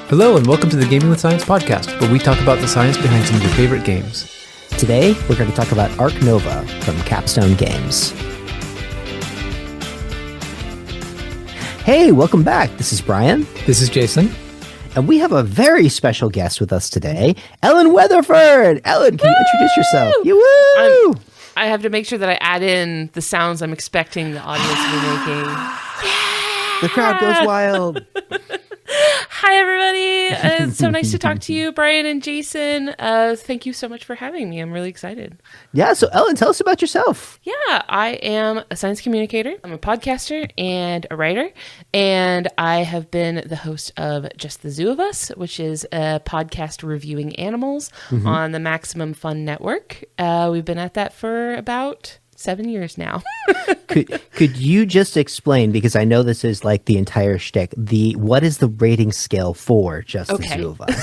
Hello and welcome to the Gaming with Science podcast, where we talk about the science behind some of your favorite games. Today, we're going to talk about Ark Nova from Capstone Games. Hey, welcome back. This is Brian. This is Jason. And we have a very special guest with us today, Ellen Weatherford. Ellen, can you introduce yourself? Woo! I have to make sure that I add in the sounds I'm expecting the audience to be making. The crowd goes wild. Hi, everybody. It's so nice to talk to you, Brian and Jason. Thank you so much for having me. I'm really excited. Yeah, so Ellen, tell us about yourself. Yeah, I am a science communicator. I'm a podcaster and a writer, and I have been the host of Just the Zoo of Us, which is a podcast reviewing animals on the Maximum Fun Network. We've been at that for about 7 years now. Could you just explain, because I know this is like the entire shtick, what is the rating scale for Just the Zoo of Us?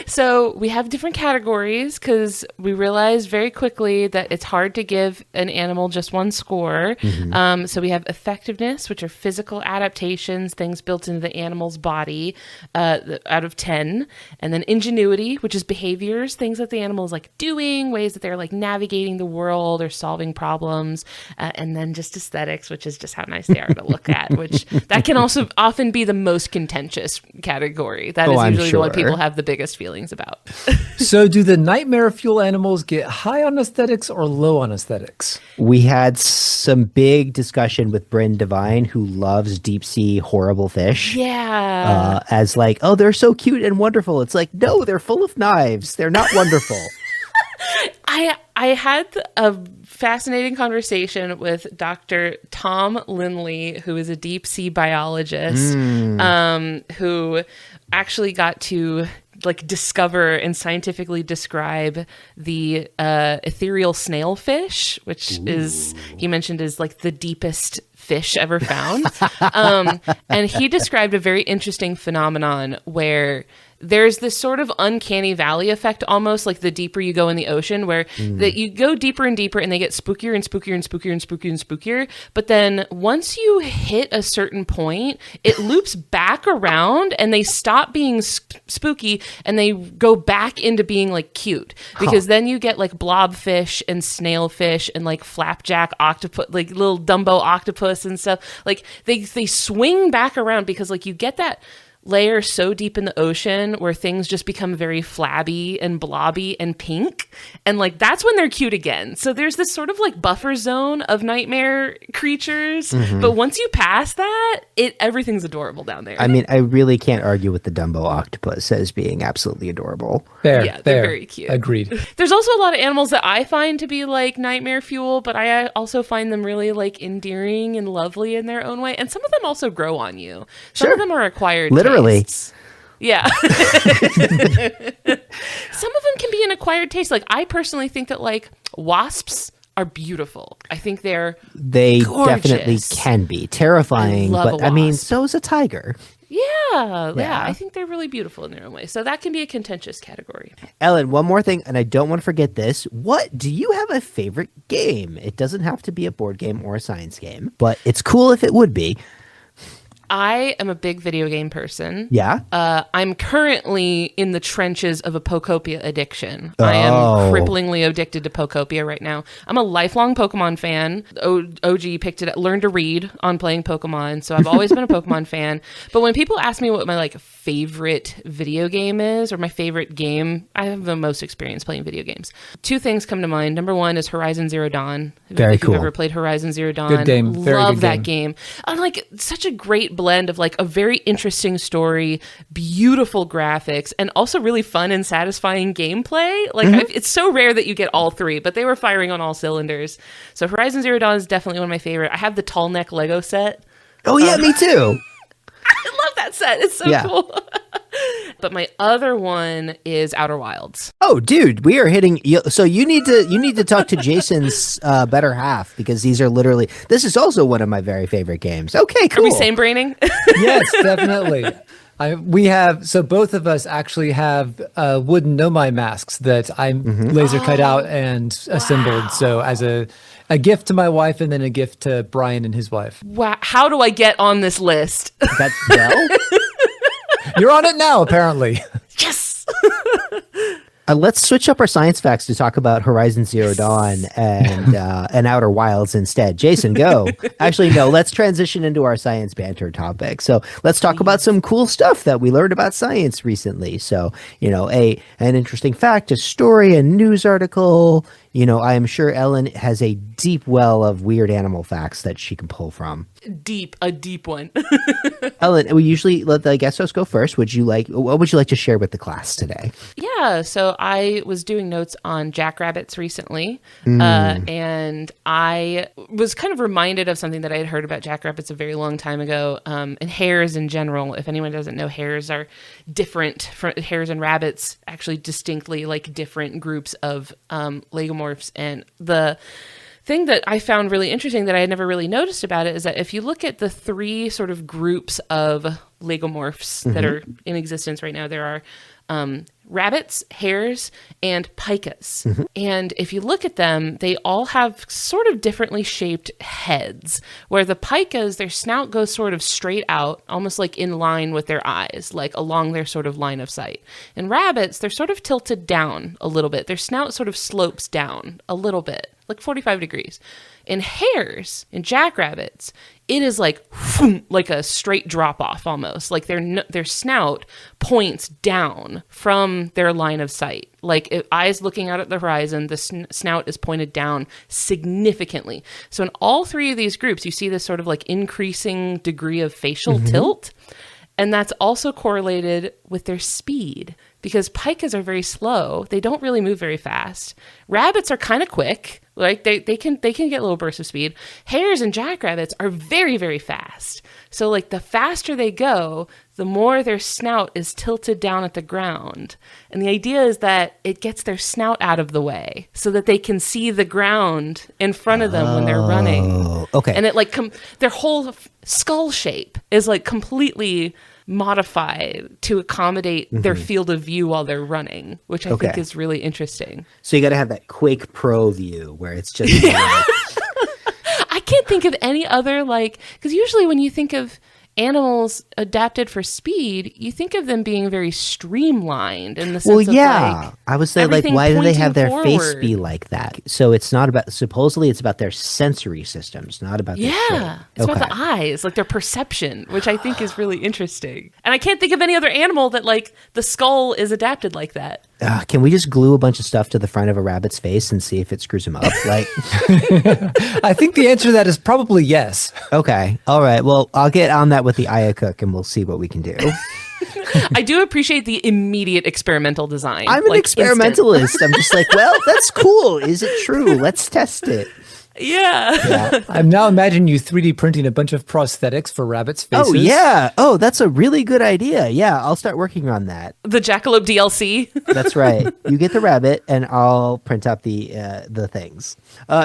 So we have different categories because we realized very quickly that it's hard to give an animal just one score. So we have effectiveness, which are physical adaptations, things built into the animal's body, out of 10. And then ingenuity, which is behaviors, things that the animal is like doing, ways that they're like navigating the world or solving problems. And then just aesthetics, which is just how nice they are to look at, which that can also often be the most contentious category. That is usually the one people have the biggest feelings about. So do the nightmare fuel animals get high on aesthetics or low on aesthetics? We had some big discussion with Bryn Devine, who loves deep sea horrible fish. Yeah. As like, oh, they're so cute and wonderful. It's like, no, they're full of knives. They're not wonderful. I had a fascinating conversation with Dr. Tom Lindley, who is a deep sea biologist, who actually got to like discover and scientifically describe the ethereal snailfish, which is, he mentioned, is like the deepest fish ever found. And he described a very interesting phenomenon where there's this sort of uncanny valley effect, almost like the deeper you go in the ocean, where that you go deeper and deeper and they get spookier and spookier and spookier and spookier and spookier. But then once you hit a certain point, it loops back around and they stop being spooky and they go back into being like cute, because then you get like blobfish and snailfish and like flapjack octopus, like little Dumbo octopus and stuff. Like they swing back around because like you get that layer so deep in the ocean where things just become very flabby and blobby and pink, and like that's when they're cute again. So there's this sort of like buffer zone of nightmare creatures, but once you pass that, everything's adorable down there. I mean, I really can't argue with the Dumbo octopus as being absolutely adorable. They're very cute. Agreed. There's also a lot of animals that I find to be like nightmare fuel, but I also find them really like endearing and lovely in their own way. And some of them also grow on you. Some of them are acquired Literally. tastes. Yeah. Some of them can be an acquired taste. Like I personally think that like wasps are beautiful. I think they gorgeous. Definitely can be terrifying, but I mean, so is a tiger. Yeah, I think they're really beautiful in their own way. So that can be a contentious category. Ellen, one more thing, and I don't want to forget this. What do you have a favorite game? It doesn't have to be a board game or a science game, but it's cool if it would be. I am a big video game person. Yeah? I'm currently in the trenches of a Pokopia addiction. I am cripplingly addicted to Pokopia right now. I'm a lifelong Pokemon fan. OG picked it up, learned to read on playing Pokemon, so I've always been a Pokemon fan. But when people ask me what my like favorite video game is, or my favorite game, I have the most experience playing video games. Two things come to mind. Number one is Horizon Zero Dawn. Very cool. If you've ever played Horizon Zero Dawn. Good game. Very love good that game. I'm like such a great blend of like a very interesting story, beautiful graphics, and also really fun and satisfying gameplay. Like it's so rare that you get all three, but they were firing on all cylinders. So Horizon Zero Dawn is definitely one of my favorite. I have the tall neck Lego set. Oh yeah, me too. I love that set. It's so cool. But my other one is Outer Wilds. Oh, dude, we are hitting. So you need to talk to Jason's better half, because these are literally. This is also one of my very favorite games. Okay, cool. Are we same braining? Yes, definitely. We have, so both of us actually have wooden Nomai masks that I laser cut out and assembled. So as A gift to my wife and then a gift to Brian and his wife. Wow. How do I get on this list? That's well. You're on it now, apparently. Yes. Let's switch up our science facts to talk about Horizon Zero Dawn and Outer Wilds instead. Jason, go. Actually, no, let's transition into our science banter topic. So let's talk about some cool stuff that we learned about science recently. So, an interesting fact, a story, a news article. I am sure Ellen has a deep well of weird animal facts that she can pull from. A deep one. Ellen, we usually let the guest host go first. What would you like to share with the class today? Yeah, so I was doing notes on jackrabbits recently, and I was kind of reminded of something that I had heard about jackrabbits a very long time ago, and hares in general. If anyone doesn't know, hares are different from hares and rabbits, actually distinctly like different groups of lagomorphs. And the thing that I found really interesting that I had never really noticed about it is that if you look at the three sort of groups of lagomorphs that are in existence right now, there are rabbits, hares, and pikas. And if you look at them, they all have sort of differently shaped heads, where the pikas, their snout goes sort of straight out, almost like in line with their eyes, like along their sort of line of sight. And rabbits, they're sort of tilted down a little bit. Their snout sort of slopes down a little bit, like 45 degrees. In hares, in jackrabbits, it is like a straight drop off almost. Like their snout points down from their line of sight. Like eyes looking out at the horizon, the snout is pointed down significantly. So in all three of these groups, you see this sort of like increasing degree of facial tilt. And that's also correlated with their speed, because pikas are very slow. They don't really move very fast. Rabbits are kind of quick. Like they can get little bursts of speed. Hares and jackrabbits are very, very fast. So like the faster they go, the more their snout is tilted down at the ground. And the idea is that it gets their snout out of the way so that they can see the ground in front of them when they're running. Okay. And it like their whole skull shape is like completely modified to accommodate their field of view while they're running, which I think is really interesting. So you got to have that Quake Pro view where it's just I can't think of any other, because usually when you think of animals adapted for speed, you think of them being very streamlined in the sense of I would say why do they have their face forward. be like that? So it's not about, supposedly it's about their sensory systems, not about their shape. It's about the eyes, like their perception, which I think is really interesting. And I can't think of any other animal that the skull is adapted like that. Can we just glue a bunch of stuff to the front of a rabbit's face and see if it screws him up? I think the answer to that is probably yes. Okay. All right. Well, I'll get on that with the Ayacook and we'll see what we can do. I do appreciate the immediate experimental design. I'm an experimentalist. I'm just like, well, that's cool. Is it true? Let's test it. Yeah. I'm now imagining you 3D printing a bunch of prosthetics for rabbits' faces. Oh, yeah. Oh, that's a really good idea. Yeah, I'll start working on that. The Jackalope DLC. That's right. You get the rabbit, and I'll print out the things.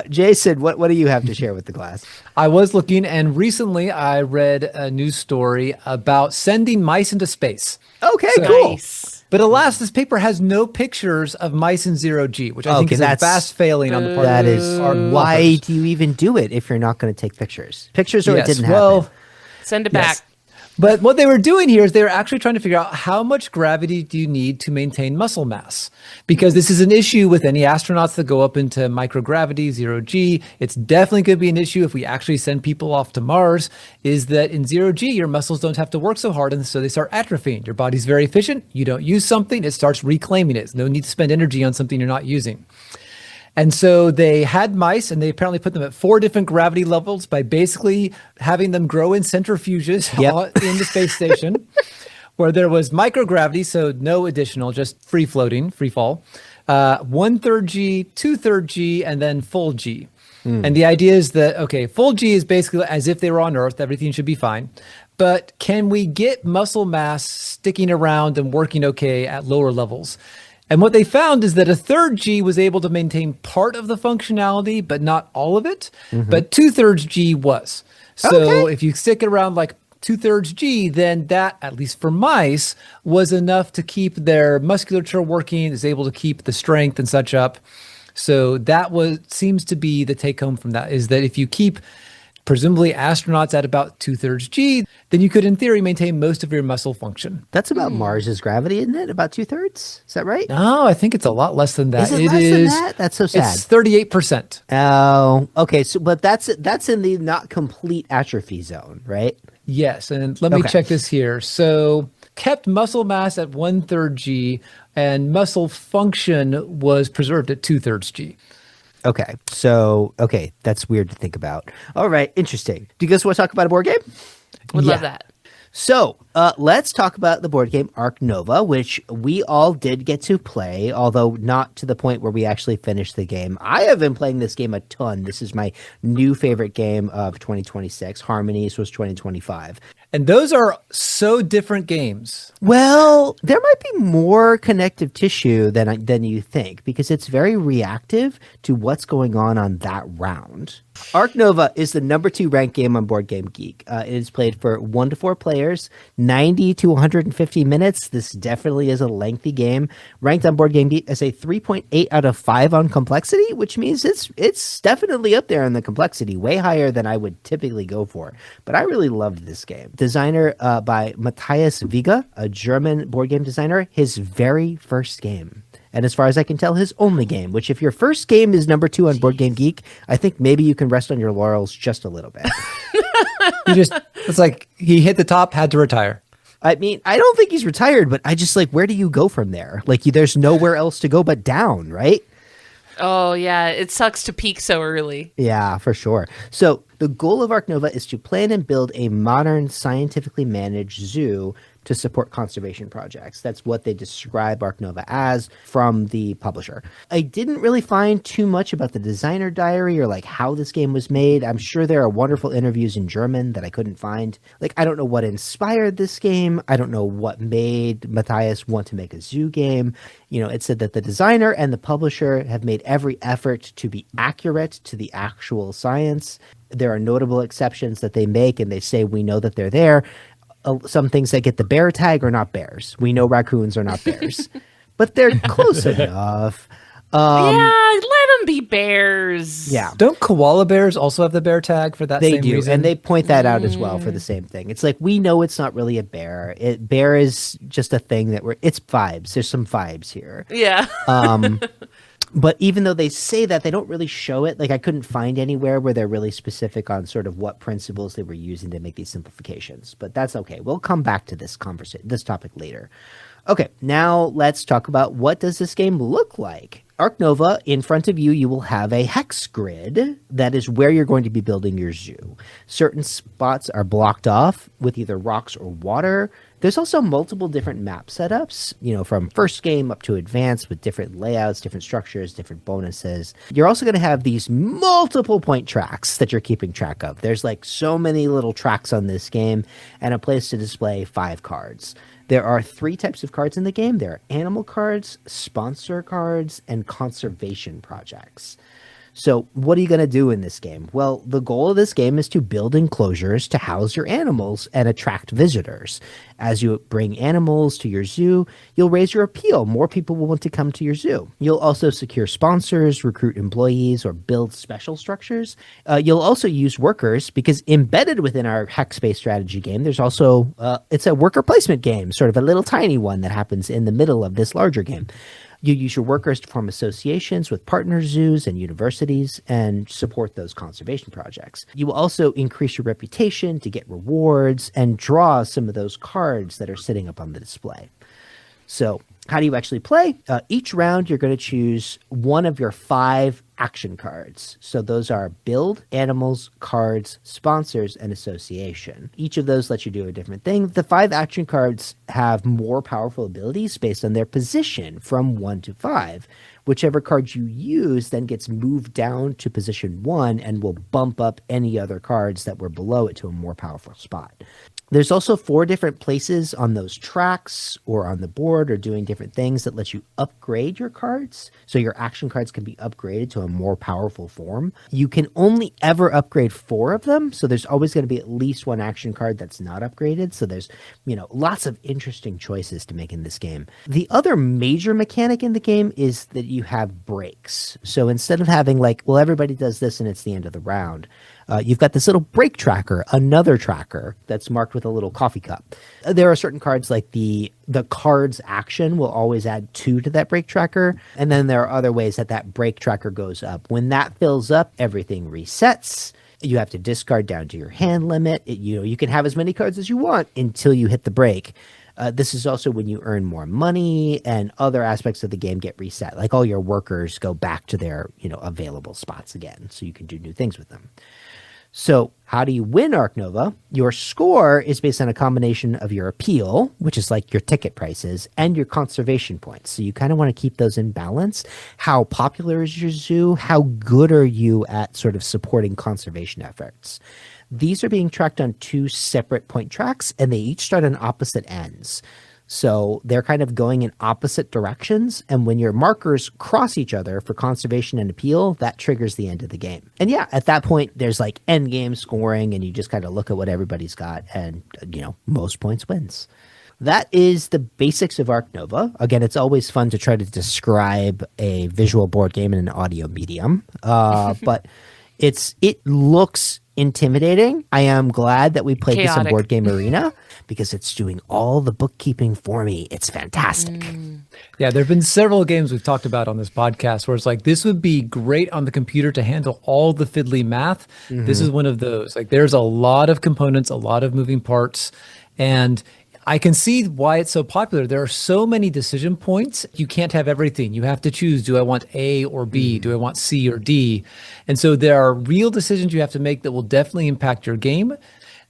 Jason, what do you have to share with the class? I was looking, and recently I read a news story about sending mice into space. Okay, cool. Nice. But alas, this paper has no pictures of mice in zero-G, which I think is a vast failing on the part that of is our why authors. do you even do it if you're not going to take pictures? Pictures or it didn't well, happen. Send it yes. back. But what they were doing here is they were actually trying to figure out how much gravity do you need to maintain muscle mass? Because this is an issue with any astronauts that go up into microgravity, zero G. It's definitely going to be an issue if we actually send people off to Mars, is that in zero G, your muscles don't have to work so hard, and so they start atrophying. Your body's very efficient. You don't use something, it starts reclaiming it. There's no need to spend energy on something you're not using. And so they had mice, and they apparently put them at 4 different gravity levels by basically having them grow in centrifuges in the space station, where there was microgravity, so no additional, just free floating, free fall, 1/3 G, 2/3 G, and then full G. And the idea is that, full G is basically as if they were on Earth, everything should be fine. But can we get muscle mass sticking around and working okay at lower levels? And what they found is that 1/3 G was able to maintain part of the functionality, but not all of it. But 2/3 G was. So if you stick it around like 2/3 G, then that, at least for mice, was enough to keep their musculature working, is able to keep the strength and such up. So that seems to be the take home from that, is that if you keep presumably astronauts at about 2/3 G, then you could in theory maintain most of your muscle function. That's about Mars's gravity, isn't it? About 2/3? Is that right? No, I think it's a lot less than that. Is it less than that? That's so sad. It's 38%. Oh, okay. So, but that's in the not complete atrophy zone, right? Yes, and let me check this here. So kept muscle mass at 1/3 G, and muscle function was preserved at 2/3 G. Okay. So, that's weird to think about. All right, interesting. Do you guys want to talk about a board game? Would love that. So let's talk about the board game Ark Nova, which we all did get to play, although not to the point where we actually finished the game. I have been playing this game a ton. This is my new favorite game of 2026. Harmonies was 2025. And those are so different games. Well, there might be more connective tissue than you think, because it's very reactive to what's going on that round. Ark Nova is the number 2 ranked game on Board Game Geek. It is played for 1 to 4 players, 90 to 150 minutes. This definitely is a lengthy game. Ranked on Board Game Geek as a 3.8 out of 5 on complexity, which means it's definitely up there in the complexity, way higher than I would typically go for. But I really loved this game. Designer by Matthias Viga, a German board game designer, his very first game. And as far as I can tell, his only game, which if your first game is number 2 on Board Game Geek, I think maybe you can rest on your laurels just a little bit. It's like he hit the top, had to retire. I mean, I don't think he's retired, but I just where do you go from there? There's nowhere else to go but down, right? Oh, yeah. It sucks to peak so early. Yeah, for sure. So the goal of Ark Nova is to plan and build a modern, scientifically managed zoo to support conservation projects. That's what they describe Ark Nova as from the publisher. I didn't really find too much about the designer diary or how this game was made. I'm sure there are wonderful interviews in German that I couldn't find. I don't know what inspired this game. I don't know what made Matthias want to make a zoo game. It said that the designer and the publisher have made every effort to be accurate to the actual science. There are notable exceptions that they make, and they say we know that they're there. Some things that get the bear tag are not bears. We know raccoons are not bears, but they're close enough. Yeah, let them be bears. Yeah. Don't koala bears also have the bear tag for that They same do, reason? and they point that out as well for the same thing. It's we know it's not really a bear. Bear is just a thing it's vibes. There's some vibes here. Yeah. But even though they say that, they don't really show it. I couldn't find anywhere where they're really specific on sort of what principles they were using to make these simplifications. But that's okay. We'll come back to this topic later. Okay, now let's talk about what does this game look like. Ark Nova, in front of you, you will have a hex grid. That is where you're going to be building your zoo. Certain spots are blocked off with either rocks or water. There's also multiple different map setups, from first game up to advanced with different layouts, different structures, different bonuses. You're also going to have these multiple point tracks that you're keeping track of. There's so many little tracks on this game and a place to display 5 cards. There are 3 types of cards in the game. There are animal cards, sponsor cards, and conservation projects. So what are you going to do in this game? Well, the goal of this game is to build enclosures to house your animals and attract visitors. As you bring animals to your zoo, you'll raise your appeal. More people will want to come to your zoo. You'll also secure sponsors, recruit employees, or build special structures. You'll also use workers because embedded within our hex-based strategy game, there's also, it's a worker placement game, sort of a little tiny one that happens in the middle of this larger game. You use your workers to form associations with partner zoos and universities and support those conservation projects. You will also increase your reputation to get rewards and draw some of those cards that are sitting up on the display. So how do you actually play? Each round, you're going to choose one of your 5 action cards. So those are build, animals, cards, sponsors, and association. Each of those lets you do a different thing. The 5 action cards have more powerful abilities based on their position from 1 to 5. Whichever card you use then gets moved down to position 1 and will bump up any other cards that were below it to a more powerful spot. There's also 4 different places on those tracks or on the board or doing different things that let you upgrade your cards. So your action cards can be upgraded to a more powerful form. You can only ever upgrade 4 of them. So there's always going to be at least 1 action card that's not upgraded. So there's, lots of interesting choices to make in this game. The other major mechanic in the game is that you have breaks. So instead of having everybody does this and it's the end of the round, you've got this little break tracker, another tracker that's marked with a little coffee cup. There are certain cards like the card's action will always add 2 to that break tracker. And then there are other ways that break tracker goes up. When that fills up, everything resets. You have to discard down to your hand limit. You can have as many cards as you want until you hit the break. This is also when you earn more money and other aspects of the game get reset. Like all your workers go back to their, available spots again. So you can do new things with them. So how do you win Ark Nova? Your score is based on a combination of your appeal, which is like your ticket prices, and your conservation points. So you kind of want to keep those in balance. How popular is your zoo? How good are you at sort of supporting conservation efforts? These are being tracked on 2 separate point tracks, and they each start on opposite ends. So they're kind of going in opposite directions. And when your markers cross each other for conservation and appeal, that triggers the end of the game. And yeah, at that point, there's end game scoring, and you just kind of look at what everybody's got, and, most points wins. That is the basics of Ark Nova. Again, it's always fun to try to describe a visual board game in an audio medium. But it looks intimidating. I am glad that we played this in Board Game Arena because it's doing all the bookkeeping for me. It's fantastic. Yeah, there have been several games we've talked about on this podcast where it's this would be great on the computer to handle all the fiddly math. This is one of those. There's a lot of components, a lot of moving parts, and I can see why it's so popular. There are so many decision points. You can't have everything. You have to choose, do I want A or B? Do I want C or D? And so there are real decisions you have to make that will definitely impact your game.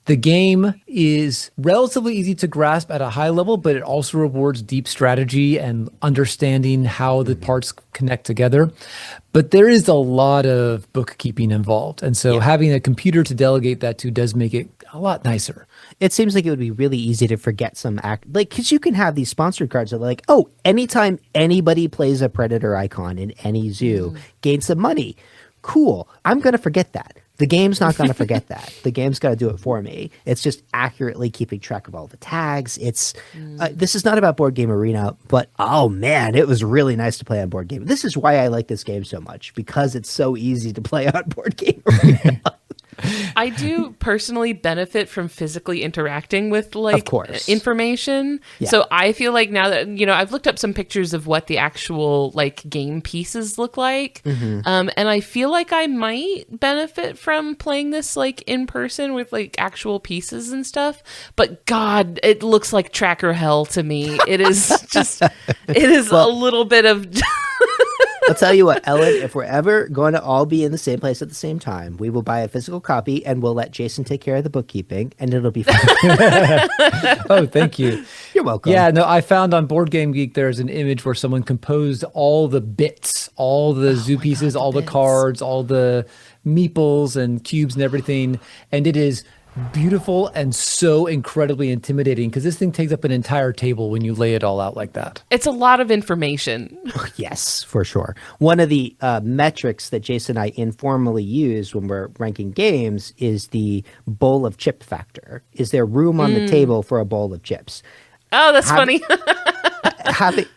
The game is relatively easy to grasp at a high level, but it also rewards deep strategy and understanding how the parts connect together. But there is a lot of bookkeeping involved. And so having a computer to delegate that to does make it a lot nicer. It seems like it would be really easy to forget some because you can have these sponsored cards that are oh, anytime anybody plays a predator icon in any zoo, gain some money. Cool. I'm going to forget that. The game's not going to forget that. The game's got to do it for me. It's just accurately keeping track of all the tags. It's this is not about Board Game Arena, but oh man, it was really nice to play on Board Game. This is why I like this game so much, because it's so easy to play on Board Game Arena. I do personally benefit from physically interacting with information. Yeah. So I feel like now that, I've looked up some pictures of what the actual game pieces look like. And I feel like I might benefit from playing this in person with actual pieces and stuff. But God, it looks like tracker hell to me. It is a little bit of... I'll tell you what, Ellen, if we're ever going to all be in the same place at the same time, we will buy a physical copy and we'll let Jason take care of the bookkeeping, and it'll be fun. Oh, thank you. You're welcome. Yeah, no, I found on Board Game Geek there's an image where someone composed all the bits, all the zoo pieces, all the cards, all the meeples and cubes and everything, and it is beautiful and so incredibly intimidating because this thing takes up an entire table when you lay it all out like that. It's a lot of information. Yes, for sure. One of the metrics that Jason and I informally use when we're ranking games is the bowl of chip factor. Is there room on the table for a bowl of chips? Oh, that's funny.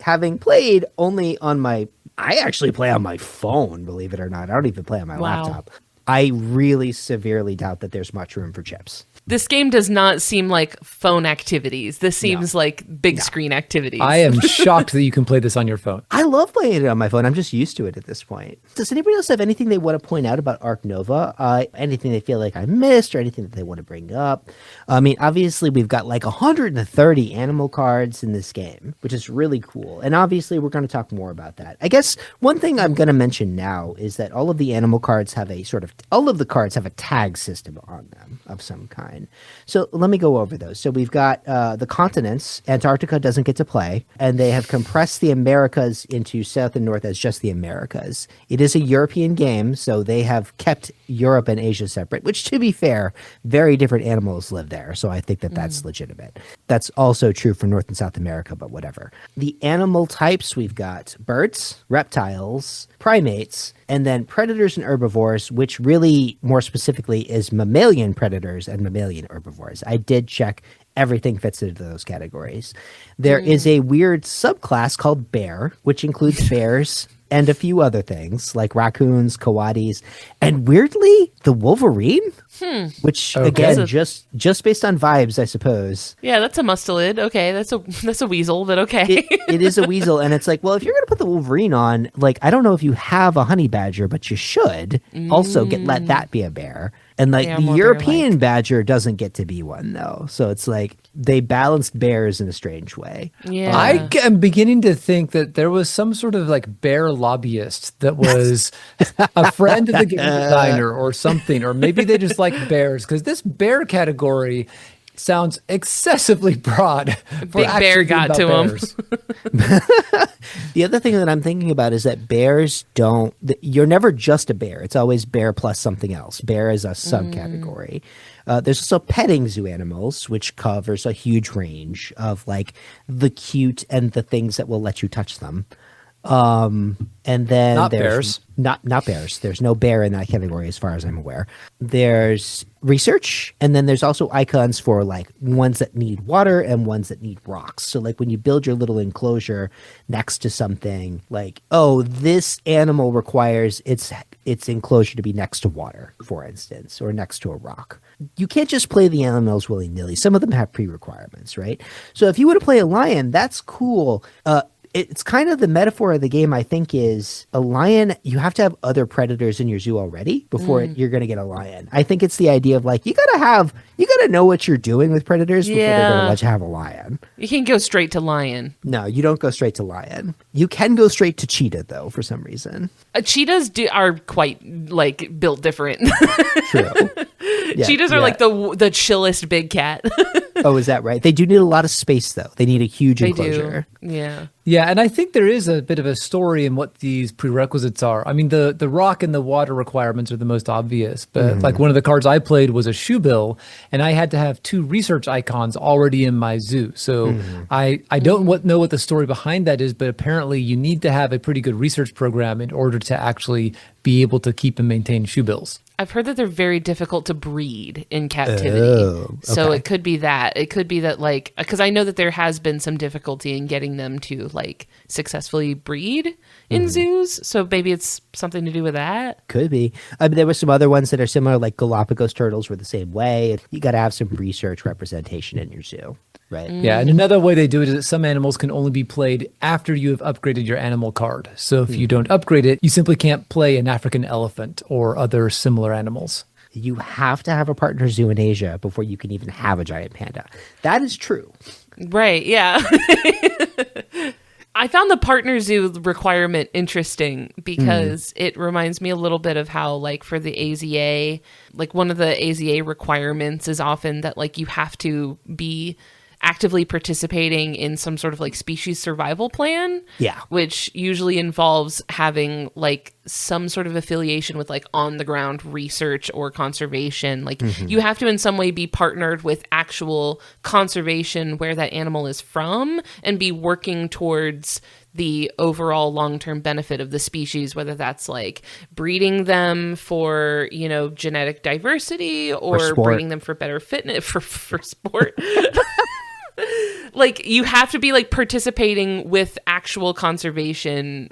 having played only on I actually play on my phone, believe it or not. I don't even play on my laptop. I really severely doubt that there's much room for chips. This game does not seem like phone activities. This seems like big screen activities. I am shocked that you can play this on your phone. I love playing it on my phone. I'm just used to it at this point. Does anybody else have anything they want to point out about Ark Nova? Anything they feel like I missed or anything that they want to bring up? I mean, obviously, we've got 130 animal cards in this game, which is really cool. And obviously, we're going to talk more about that. I guess one thing I'm going to mention now is that all of the animal cards have all of the cards have a tag system on them of some kind. design. So let me go over those. So we've got the continents. Antarctica doesn't get to play, and they have compressed the Americas into South and North as just the Americas. It is a European game, so they have kept Europe and Asia separate, which, to be fair, very different animals live there. So I think that that's legitimate. That's also true for North and South America, but whatever. The animal types, we've got birds, reptiles, primates, and then predators and herbivores, which really, more specifically, is mammalian predators and mammalian herbivores. I did check. Everything fits into those categories. There is a weird subclass called bear, which includes bears and a few other things like raccoons, coatis, and weirdly, the wolverine, which again, just based on vibes, I suppose. Yeah, that's a mustelid. Okay, that's a weasel, but okay. It is a weasel, and it's like, well, if you're gonna put the wolverine on, like, I don't know if you have a honey badger, but you should also let that be a bear. And like Yeah, the more European bear-like. badger doesn't get to be one though. So it's like they balanced bears in a strange way. Yeah. I am beginning to think that there was some sort of like bear lobbyist that was a friend of the game designer or something, or maybe they just like bears, because this bear category sounds excessively broad. For Big actually bear being got about to him. bears. The other thing that I'm thinking about is that bears don't, you're never just a bear. It's always bear plus something else. Bear is a subcategory. There's also petting zoo animals, which covers a huge range of like the cute and the things that will let you touch them. And then Not there's bears. not bears. There's no bear in that category as far as I'm aware. There's research, and then there's also icons for like ones that need water and ones that need rocks. So like when you build your little enclosure next to something, like, oh, this animal requires its enclosure to be next to water, for instance, or next to a rock. You can't just play the animals willy-nilly. Some of them have pre-requirements, right? So if you want to play a lion, that's cool. It's kind of the metaphor of the game, I think, is a lion. You have to have other predators in your zoo already before you're going to get a lion. I think it's the idea of like, you got to know what you're doing with predators before they're going to let you have a lion. You can go straight to lion. No, you don't go straight to lion. You can go straight to cheetah, though, for some reason. Cheetahs are quite like built different. True. Yeah, Cheetahs are yeah. like the chillest big cat. Oh, is that right? They do need a lot of space, though. They need a huge They enclosure. do. Yeah. Yeah, and I think there is a bit of a story in what these prerequisites are. I mean, the rock and the water requirements are the most obvious, but like one of the cards I played was a shoebill, and I had to have 2 research icons already in my zoo. So I don't know what the story behind that is, but apparently you need to have a pretty good research program in order to actually be able to keep and maintain shoebills. I've heard that they're very difficult to breed in captivity. Oh, So okay. it could be that. It could be that, like, because I know that there has been some difficulty in getting them to, like, successfully breed in zoos. So maybe it's something to do with that. Could be. I mean, there were some other ones that are similar, like Galapagos turtles were the same way. You got to have some research representation in your zoo, right? Yeah, and another way they do it is that some animals can only be played after you have upgraded your animal card. So if you don't upgrade it, you simply can't play an African elephant or other similar animals. You have to have a partner zoo in Asia before you can even have a giant panda. That is true. Right. Yeah. I found the partner zoo requirement interesting because it reminds me a little bit of how, like, for the AZA, like one of the AZA requirements is often that, like, you have to be actively participating in some sort of like species survival plan. Yeah. Which usually involves having like some sort of affiliation with like on the ground research or conservation. Like you have to in some way be partnered with actual conservation where that animal is from and be working towards the overall long-term benefit of the species, whether that's like breeding them for, you know, genetic diversity or sport. breeding them for better fitness for sport. Like you have to be like participating with actual conservation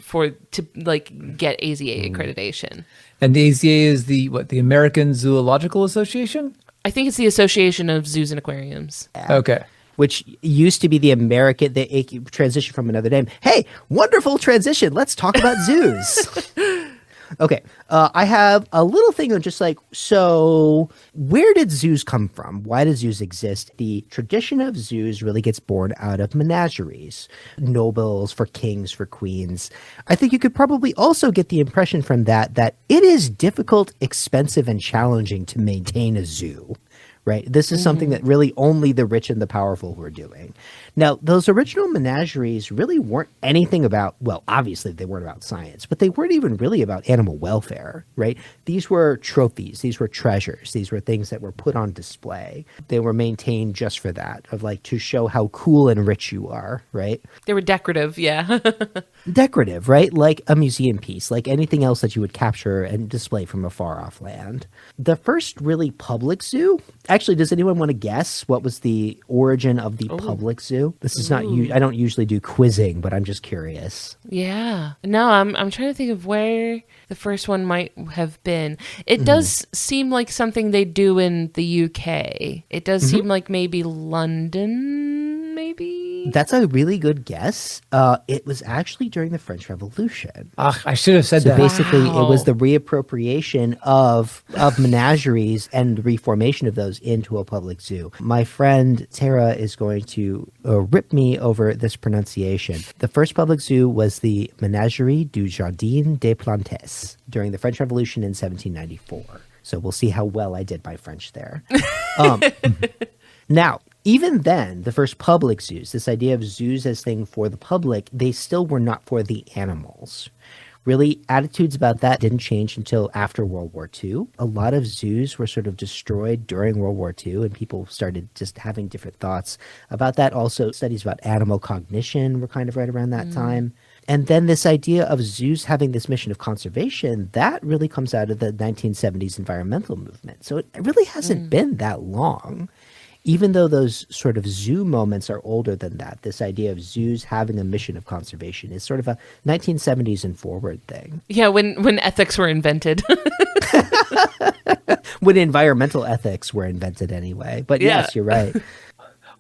to like get AZA accreditation. And the AZA is the American Zoological Association? I think it's the Association of Zoos and Aquariums. Okay. Which used to be the American, the transition from another name. Hey, wonderful transition. Let's talk about zoos. Okay. I have a little thing on just like, so where did zoos come from? Why do zoos exist? The tradition of zoos really gets born out of menageries, nobles for kings, for queens. I think you could probably also get the impression from that it is difficult, expensive, and challenging to maintain a zoo. right? This is something that really only the rich and the powerful were doing. Now, those original menageries really weren't anything about, well, obviously they weren't about science, but they weren't even really about animal welfare, right? These were trophies, these were treasures, these were things that were put on display. They were maintained just for that, of like to show how cool and rich you are, right? They were decorative, yeah. Decorative, right? Like a museum piece, like anything else that you would capture and display from a far off land. The first really public zoo, actually, does anyone want to guess what was the origin of the public zoo? This is not, I don't usually do quizzing, but I'm just curious. Yeah. No, I'm trying to think of where the first one might have been. It does seem like something they do in the UK. It does seem like maybe London, maybe? That's a really good guess. It was actually during the French Revolution. I should have said So that. basically, it was Wow. the reappropriation of menageries and the reformation of those into a public zoo. My friend Tara is going to rip me over this pronunciation. The first public zoo was the Menagerie du Jardin des Plantes during the French Revolution in 1794. So we'll see how well I did my French there. Now, even then, the first public zoos, this idea of zoos as thing for the public, they still were not for the animals. Really, attitudes about that didn't change until after World War II. A lot of zoos were sort of destroyed during World War II, and people started just having different thoughts about that. Also, studies about animal cognition were kind of right around that time. And then this idea of zoos having this mission of conservation, that really comes out of the 1970s environmental movement. So it really hasn't been that long. Even though those sort of zoo moments are older than that, this idea of zoos having a mission of conservation is sort of a 1970s and forward thing. Yeah, when ethics were invented. When environmental ethics were invented anyway. But Yeah. yes, you're right.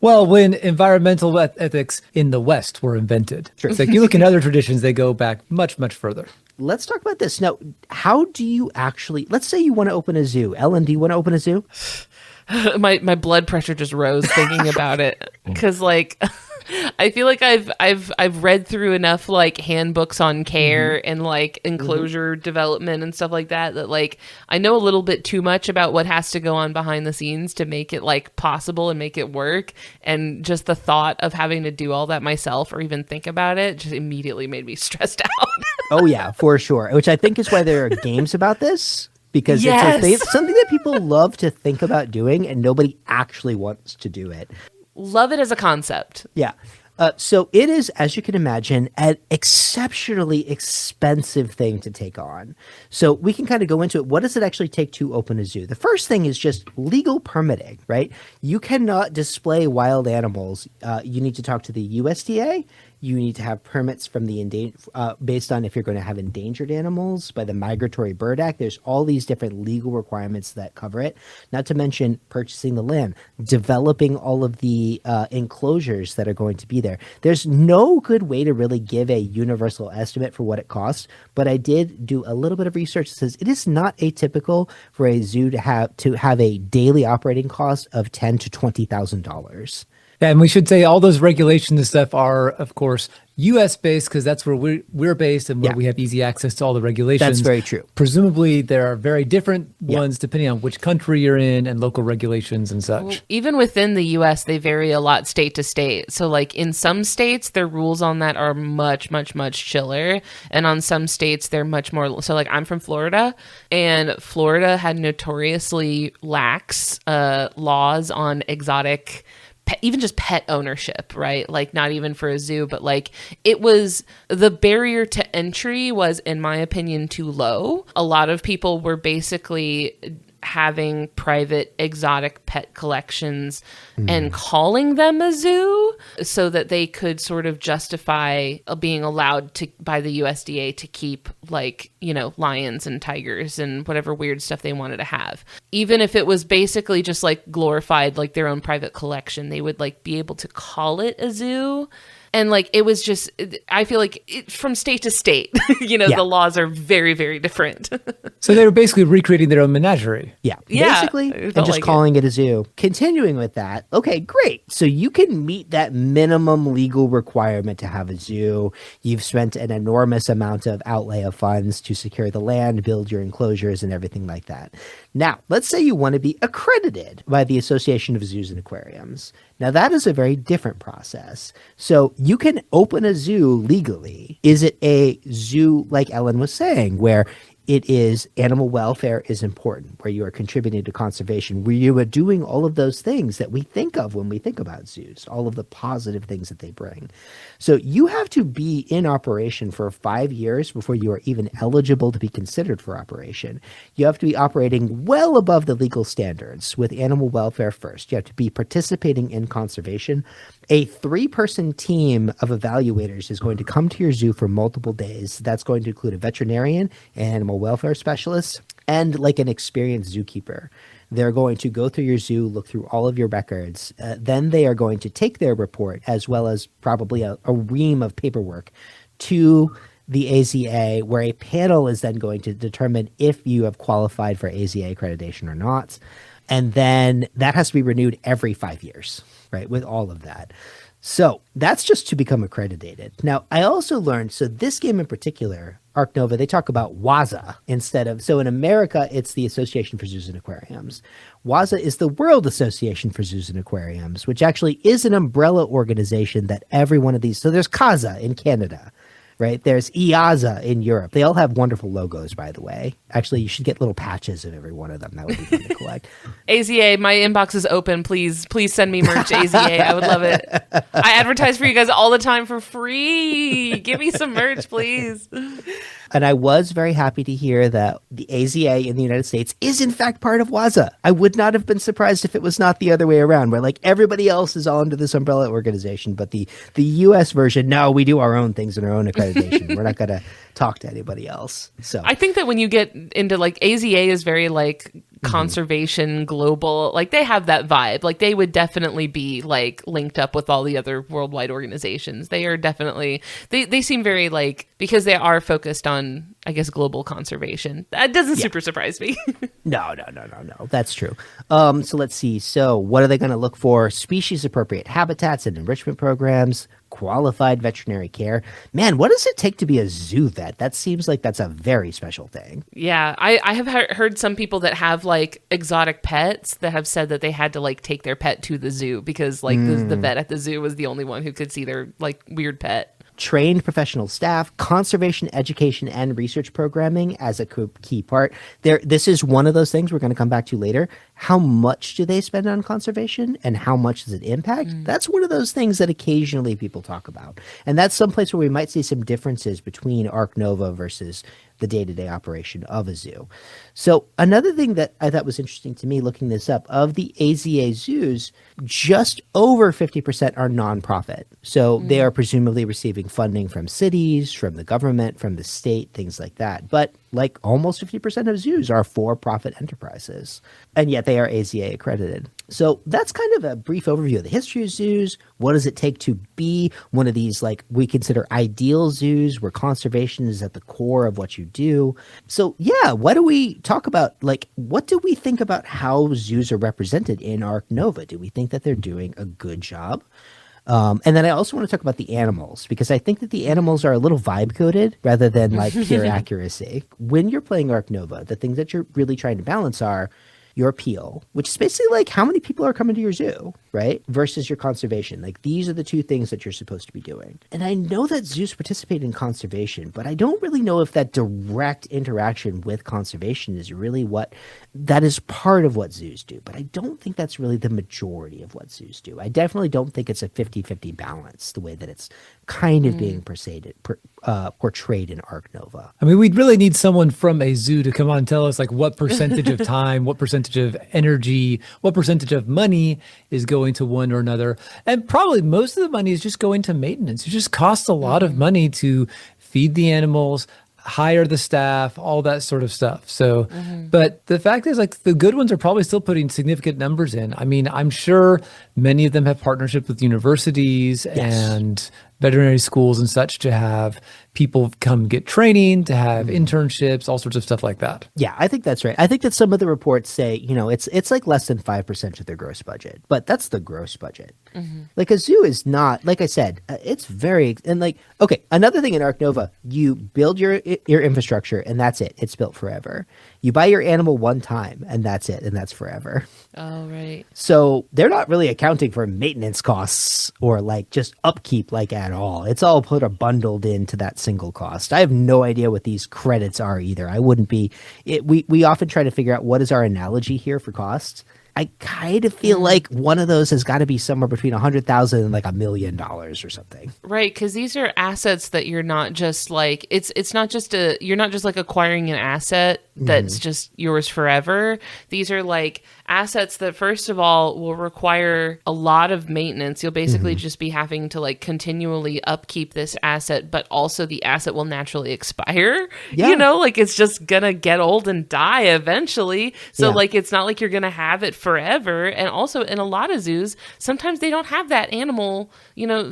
Well, when environmental ethics in the West were invented. It's like you look in other traditions, they go back much, much further. Let's talk about this. Now, how do you actually, let's say you want to open a zoo. Ellen, do you want to open a zoo? my blood pressure just rose thinking about it, because like I feel like I've read through enough like handbooks on care and like enclosure development and stuff like that like I know a little bit too much about what has to go on behind the scenes to make it like possible and make it work, and just the thought of having to do all that myself or even think about it just immediately made me stressed out. Oh, yeah, for sure. Which I think is why there are games about this. Because Yes. it's something that people love to think about doing, and nobody actually wants to do it. Love it as a concept. Yeah. So it is, as you can imagine, an exceptionally expensive thing to take on. So we can kind of go into it. What does it actually take to open a zoo? The first thing is just legal permitting, right? You cannot display wild animals. You need to talk to the USDA. You need to have permits from the based on if you're going to have endangered animals by the Migratory Bird Act. There's all these different legal requirements that cover it. Not to mention purchasing the land, developing all of the enclosures that are going to be there. There's no good way to really give a universal estimate for what it costs, but I did do a little bit of research that says it is not atypical for a zoo to have a daily operating cost of $10,000 to $20,000. And we should say all those regulations and stuff are, of course, U.S. based because that's where we're based and where Yeah. we have easy access to all the regulations. That's very true. Presumably, there are very different ones depending on which country you're in and local regulations and such. Even within the US, they vary a lot state to state. So like in some states, their rules on that are much, much, much chiller. And on some states, they're much more. So like I'm from Florida, and Florida had notoriously lax laws on exotic even just pet ownership, right? Like not even for a zoo, but like it was, the barrier to entry was, in my opinion, too low. A lot of people were basically having private exotic pet collections and calling them a zoo so that they could sort of justify being allowed to by the USDA to keep like, you know, lions and tigers and whatever weird stuff they wanted to have. Even if it was basically just like glorified like their own private collection, they would like be able to call it a zoo. And like, it was just, I feel like from state to state, the laws are very, very different. So they were basically recreating their own menagerie. Yeah, Yeah, basically, it and felt just like calling it a zoo. Continuing with that, okay, great. So you can meet that minimum legal requirement to have a zoo. You've spent an enormous amount of outlay of funds to secure the land, build your enclosures, and everything like that. Now, let's say you want to be accredited by the Association of Zoos and Aquariums. Now, that is a very different process. So you can open a zoo legally. Is it a zoo, like Ellen was saying, where it is animal welfare is important, where you are contributing to conservation, where you are doing all of those things that we think of when we think about zoos, all of the positive things that they bring. So you have to be in operation for 5 years before you are even eligible to be considered for operation. You have to be operating well above the legal standards with animal welfare first. You have to be participating in conservation. A 3-person team of evaluators is going to come to your zoo for multiple days. That's going to include a veterinarian, an animal welfare specialist, and like an experienced zookeeper. They're going to go through your zoo, look through all of your records. Then they are going to take their report, as well as probably a ream of paperwork, to the AZA, where a panel is then going to determine if you have qualified for AZA accreditation or not. And then that has to be renewed every 5 years, right, with all of that. So that's just to become accredited. Now, I also learned, so this game in particular, Ark Nova, they talk about WAZA instead of, so in America, it's the Association for Zoos and Aquariums. WAZA is the World Association for Zoos and Aquariums, which actually is an umbrella organization that every one of these, so there's CAZA in Canada, right? There's IAZA in Europe. They all have wonderful logos, by the way. Actually, you should get little patches of every one of them. That would be fun to collect. AZA, my inbox is open. Please send me merch, AZA. I would love it. I advertise for you guys all the time for free. Give me some merch, please. And I was very happy to hear that the AZA in the United States is in fact part of WAZA. I would not have been surprised if it was not the other way around, where like everybody else is all under this umbrella organization, but the US version, no, we do our own things in our own accreditation. We're not going to talk to anybody else. So I think that when you get into like AZA is very like conservation global, like they have that vibe. Like they would definitely be like linked up with all the other worldwide organizations. They are definitely, they seem very like, because they are focused on, I guess, global conservation. That doesn't super surprise me. No. That's true. So let's see. So what are they going to look for? Species appropriate habitats and enrichment programs, qualified veterinary care. Man, what does it take to be a zoo vet? That seems like that's a very special thing. Yeah, I have heard some people that have like exotic pets that have said that they had to like take their pet to the zoo because like the vet at the zoo was the only one who could see their like weird pet. Trained professional staff, conservation education and research programming as a key part. This is one of those things we're going to come back to later. How much do they spend on conservation and how much does it impact? That's one of those things that occasionally people talk about. And that's someplace where we might see some differences between Ark Nova versus the day-to-day operation of a zoo. So another thing that I thought was interesting to me looking this up, of the AZA zoos, just over 50% are nonprofit. So they are presumably receiving funding from cities, from the government, from the state, things like that. But like almost 50% of zoos are for-profit enterprises, and yet they are AZA accredited. So that's kind of a brief overview of the history of zoos. What does it take to be one of these, like, we consider ideal zoos where conservation is at the core of what you do? So yeah, why do we talk about, like, what do we think about how zoos are represented in Ark Nova? Do we think that they're doing a good job? And then I also want to talk about the animals, because I think that the animals are a little vibe coded rather than like pure accuracy. When you're playing Ark Nova, the things that you're really trying to balance are your appeal, which is basically like how many people are coming to your zoo, right? Versus your conservation. Like these are the two things that you're supposed to be doing. And I know that zoos participate in conservation, but I don't really know if that direct interaction with conservation is really that is part of what zoos do. But I don't think that's really the majority of what zoos do. I definitely don't think it's a 50-50 balance, the way that it's kind of being portrayed in Ark Nova. I mean, we'd really need someone from a zoo to come on and tell us like what percentage of time, what percentage of energy, what percentage of money is going to one or another. And probably most of the money is just going to maintenance. It just costs a lot of money to feed the animals, hire the staff, all that sort of stuff. So, but the fact is, like, the good ones are probably still putting significant numbers in. I mean, I'm sure many of them have partnerships with universities and veterinary schools and such to have people come get training, to have internships, all sorts of stuff like that. Yeah, I think that's right. I think that some of the reports say, it's like less than 5% of their gross budget, but that's the gross budget. Like a zoo is not, like I said, it's very, and like, okay, another thing in Ark Nova, you build your infrastructure and that's it. It's built forever. You buy your animal one time and that's it. And that's forever. Oh, right. So they're not really accounting for maintenance costs or like just upkeep like at all. It's all bundled into that single cost. I have no idea what these credits are either. I wouldn't be, we often try to figure out what is our analogy here for costs. I kind of feel like one of those has got to be somewhere between $100,000 and like $1 million or something. Right, because these are assets that you're not just like it's not just you're not just like acquiring an asset that's just yours forever. These are like assets that first of all will require a lot of maintenance. You'll basically just be having to like continually upkeep this asset, but also the asset will naturally expire. Yeah. Like it's just gonna get old and die eventually. So Yeah. like it's not like you're gonna have it forever. And also in a lot of zoos, sometimes they don't have that animal.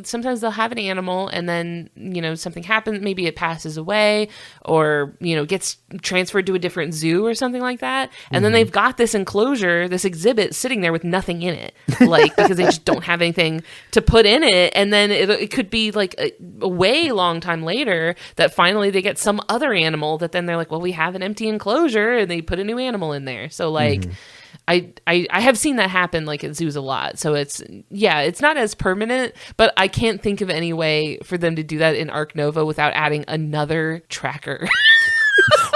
Sometimes they'll have an animal and then something happens, maybe it passes away or gets transferred to a different zoo or something like that, and then they've got this enclosure, this exhibit sitting there with nothing in it, like because they just don't have anything to put in it, and then it could be like a way long time later that finally they get some other animal that then they're like, well, we have an empty enclosure, and they put a new animal in there. So like I have seen that happen like at zoos a lot. So it's not as permanent, but I can't think of any way for them to do that in Ark Nova without adding another tracker.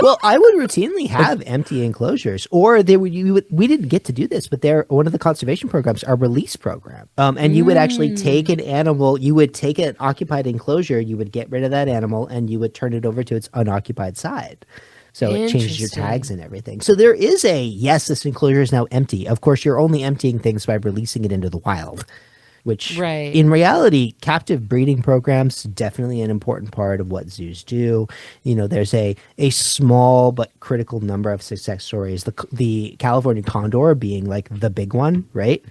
Well, I would routinely have empty enclosures, or we didn't get to do this, but they're one of the conservation programs, our release program. And you would actually take an animal, you would take an occupied enclosure, you would get rid of that animal, and you would turn it over to its unoccupied side. So it changes your tags and everything. So there is yes, this enclosure is now empty. Of course, you're only emptying things by releasing it into the wild, which in reality, captive breeding programs, definitely an important part of what zoos do. There's a small but critical number of success stories. The California condor being like the big one, right?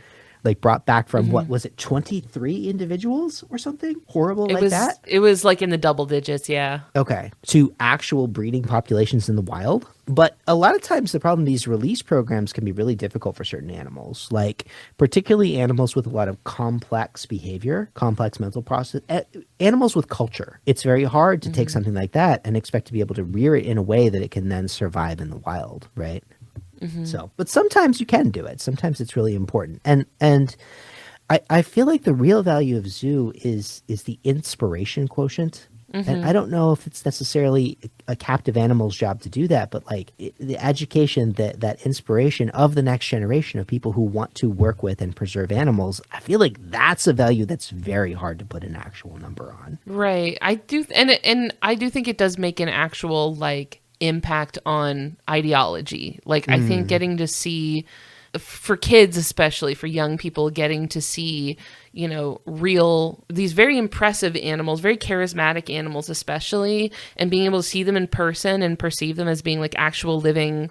Like brought back from what was it, 23 individuals or something horrible that? It was like in the double digits, yeah. Okay, to actual breeding populations in the wild. But a lot of times the problem, these release programs can be really difficult for certain animals, like particularly animals with a lot of complex behavior, complex mental process, animals with culture. It's very hard to take something like that and expect to be able to rear it in a way that it can then survive in the wild, right? So, but sometimes you can do it. Sometimes it's really important. And I feel like the real value of zoo is the inspiration quotient. And I don't know if it's necessarily a captive animal's job to do that, but like the education, that inspiration of the next generation of people who want to work with and preserve animals, I feel like that's a value that's very hard to put an actual number on. Right. I do. And I do think it does make an actual like impact on ideology. Like I think getting to see, for kids especially, for young people, getting to see these very impressive animals, very charismatic animals especially, and being able to see them in person and perceive them as being like actual living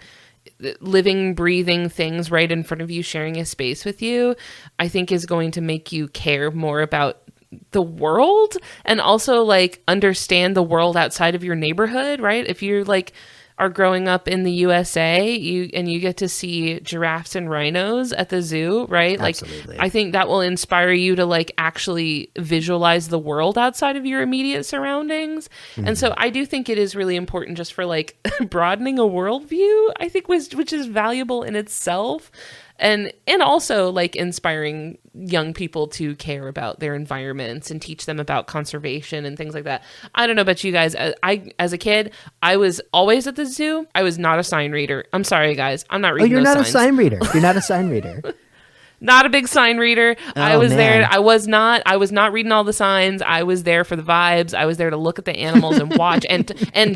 breathing things right in front of you, sharing a space with you, I think is going to make you care more about the world and also like understand the world outside of your neighborhood, right? If you're like are growing up in the USA, you get to see giraffes and rhinos at the zoo, right? Absolutely. Like I think that will inspire you to like actually visualize the world outside of your immediate surroundings. And so I do think it is really important just for like broadening a worldview, I think, which is valuable in itself. And also like inspiring young people to care about their environments and teach them about conservation and things like that. I don't know about you guys. As a kid, I was always at the zoo. I was not a sign reader. I'm sorry, guys. I'm not reading you're those not signs. a sign reader. You're not a sign reader. Not a big sign reader. I was man. there. I was not reading all the signs. I was there for the vibes. I was there to look at the animals and watch and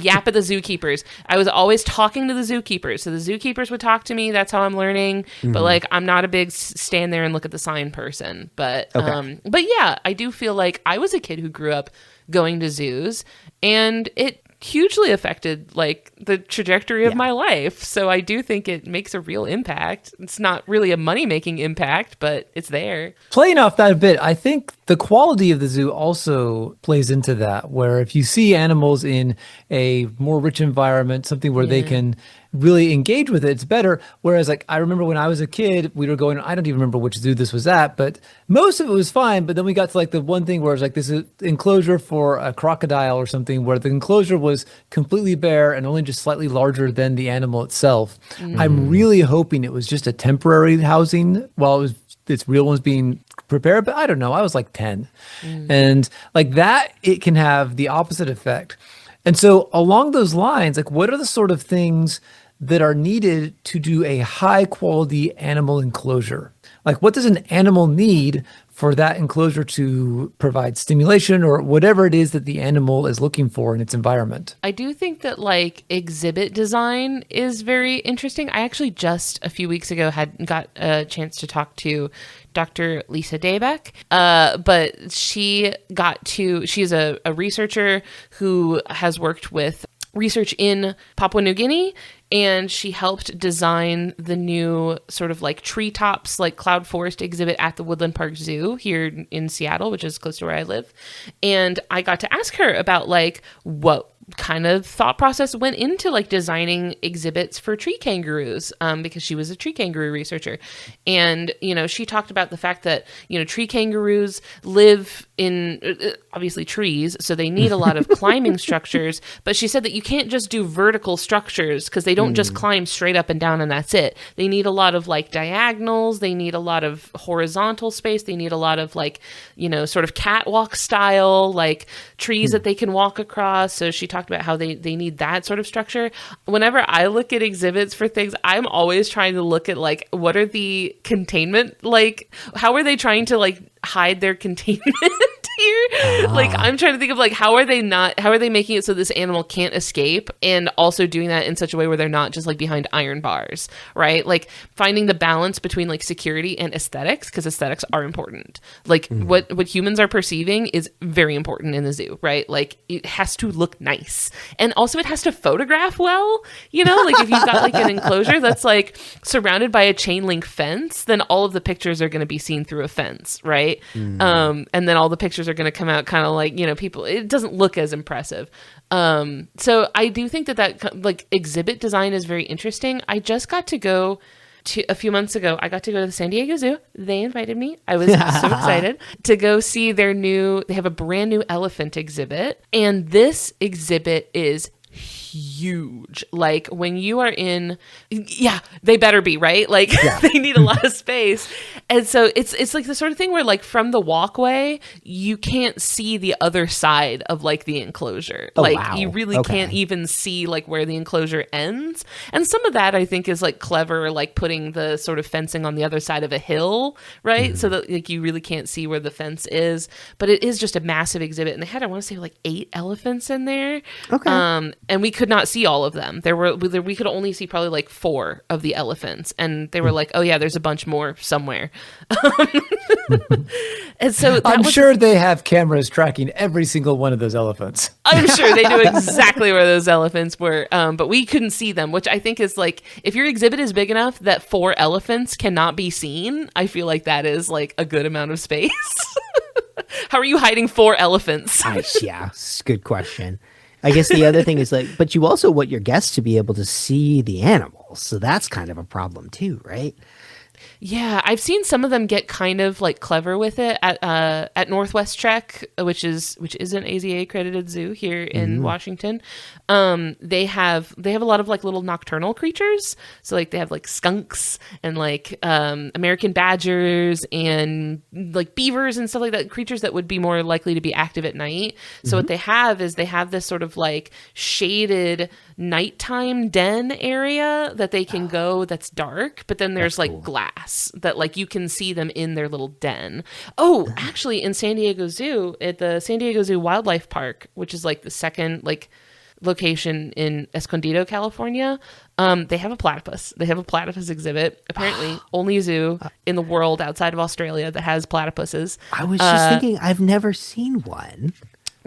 yap at the zookeepers. I was always talking to the zookeepers. So the zookeepers would talk to me. That's how I'm learning. But like, I'm not a big stand there and look at the sign person. But but yeah, I do feel like I was a kid who grew up going to zoos, and it hugely affected like the trajectory of my life. So I do think it makes a real impact. It's not really a money-making impact, but it's there. Playing off that a bit, I think the quality of the zoo also plays into that, where if you see animals in a more rich environment, something where they can really engage with it, it's better. Whereas like I remember when I was a kid, we were going, I don't even remember which zoo this was at, but most of it was fine. But then we got to like the one thing where it's like this is enclosure for a crocodile or something, where the enclosure was completely bare and only just slightly larger than the animal itself. I'm really hoping it was just a temporary housing while it was its real ones being prepared, but I don't know. I was like 10. And like that, it can have the opposite effect. And so along those lines, like what are the sort of things that are needed to do a high quality animal enclosure? Like what does an animal need for that enclosure to provide stimulation or whatever it is that the animal is looking for in its environment? I do think that like exhibit design is very interesting. I actually just a few weeks ago got a chance to talk to Dr. Lisa Daybeck, but she's a researcher who has worked with research in Papua New Guinea, and she helped design the new sort of like treetops, like cloud forest exhibit at the Woodland Park Zoo here in Seattle, which is close to where I live. And I got to ask her about like what kind of thought process went into like designing exhibits for tree kangaroos, because she was a tree kangaroo researcher. And, you know, she talked about the fact that, you know, tree kangaroos live in obviously trees, so they need a lot of climbing structures. But she said that you can't just do vertical structures because they don't just climb straight up and down and that's it. They need a lot of like diagonals. They need a lot of horizontal space. They need a lot of like, you know, sort of catwalk style, like trees that they can walk across. So she talked about how they need that sort of structure. Whenever I look at exhibits for things, I'm always trying to look at like, what are the containment, like, how are they trying to like hide their containment here? Like, I'm trying to think of like, how are they making it so this animal can't escape, and also doing that in such a way where they're not just like behind iron bars, right? Like finding the balance between like security and aesthetics, because aesthetics are important. Like what humans are perceiving is very important in the zoo, right? Like it has to look nice, and also it has to photograph well, you know? Like if you've got like an enclosure that's like surrounded by a chain link fence, then all of the pictures are going to be seen through a fence, right? And then all the pictures are going to come out kind of like, you know, people, it doesn't look as impressive. So I do think that like exhibit design is very interesting. I just got to go to a few months ago. I got to go to the San Diego Zoo. They invited me. I was so excited to go see they have a brand new elephant exhibit. And this exhibit is huge. Like when you are they better be, right? Like they need a lot of space. And so it's like the sort of thing where like from the walkway, you can't see the other side of like the enclosure. You really can't even see like where the enclosure ends. And some of that I think is like clever, like putting the sort of fencing on the other side of a hill, right? So that like you really can't see where the fence is. But it is just a massive exhibit. And they had, I want to say, like 8 elephants in there. Okay. And we could not see all of them. We could only see probably like 4 of the elephants, and they were like, "Oh yeah, there's a bunch more somewhere." And so I'm sure they have cameras tracking every single one of those elephants. I'm sure they knew exactly where those elephants were, but we couldn't see them, which I think is like, if your exhibit is big enough that 4 elephants cannot be seen, I feel like that is like a good amount of space. How are you hiding 4 elephants? Yeah, good question. I guess the other thing is like, but you also want your guests to be able to see the animals. So that's kind of a problem too, right? Yeah, I've seen some of them get kind of like clever with it at Northwest Trek, which is an AZA accredited zoo here in Washington. They have a lot of like little nocturnal creatures. So like they have like skunks and like American badgers and like beavers and stuff like that, creatures that would be more likely to be active at night. So what they have is this sort of like shaded nighttime den area that they can go that's dark, but then there's like glass that like you can see them in their little den. Oh, actually in San Diego Zoo, at the San Diego Zoo Wildlife Park, which is like the second like location in Escondido, California, they have a platypus. They have a platypus exhibit. Apparently only zoo in the world outside of Australia that has platypuses. I was just thinking, I've never seen one.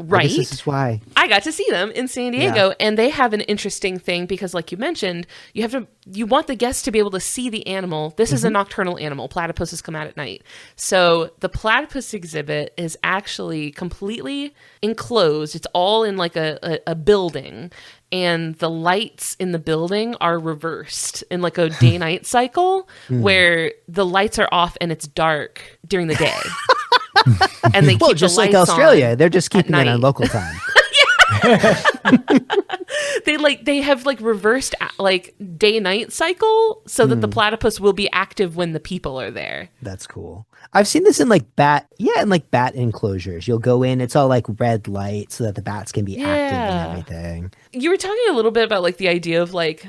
Right. This is why. I got to see them in San Diego, and they have an interesting thing because, like you mentioned, you want the guests to be able to see the animal. This is a nocturnal animal. Platypuses come out at night. So the platypus exhibit is actually completely enclosed. It's all in like a building, and the lights in the building are reversed in like a day-night cycle where the lights are off and it's dark during the day. And they keep just the like lights Australia, on they're just keeping it night. on local time. They have like reversed like day night cycle so that the platypus will be active when the people are there. That's cool. I've seen this in like bat enclosures. You'll go in, it's all like red light so that the bats can be active and everything. You were talking a little bit about like the idea of like,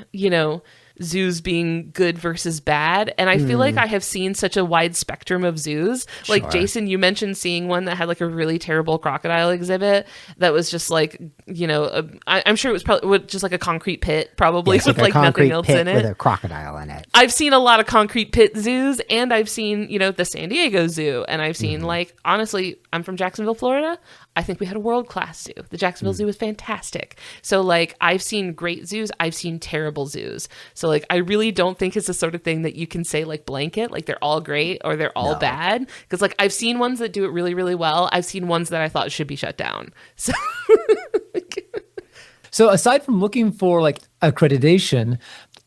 zoos being good versus bad, and I feel like I have seen such a wide spectrum of zoos. Like Jason, you mentioned seeing one that had like a really terrible crocodile exhibit that was just like, I'm sure it was probably just like a concrete pit, probably with like nothing else in it, with a crocodile in it. I've seen a lot of concrete pit zoos, and I've seen the San Diego Zoo, and I've seen like, honestly, I'm from Jacksonville, Florida. I think we had a world-class zoo. The Jacksonville Zoo was fantastic. So, like, I've seen great zoos. I've seen terrible zoos. So, like, I really don't think it's the sort of thing that you can say, like, blanket, like, they're all great or they're all bad. Because, like, I've seen ones that do it really, really well. I've seen ones that I thought should be shut down. So, So aside from looking for, like, accreditation,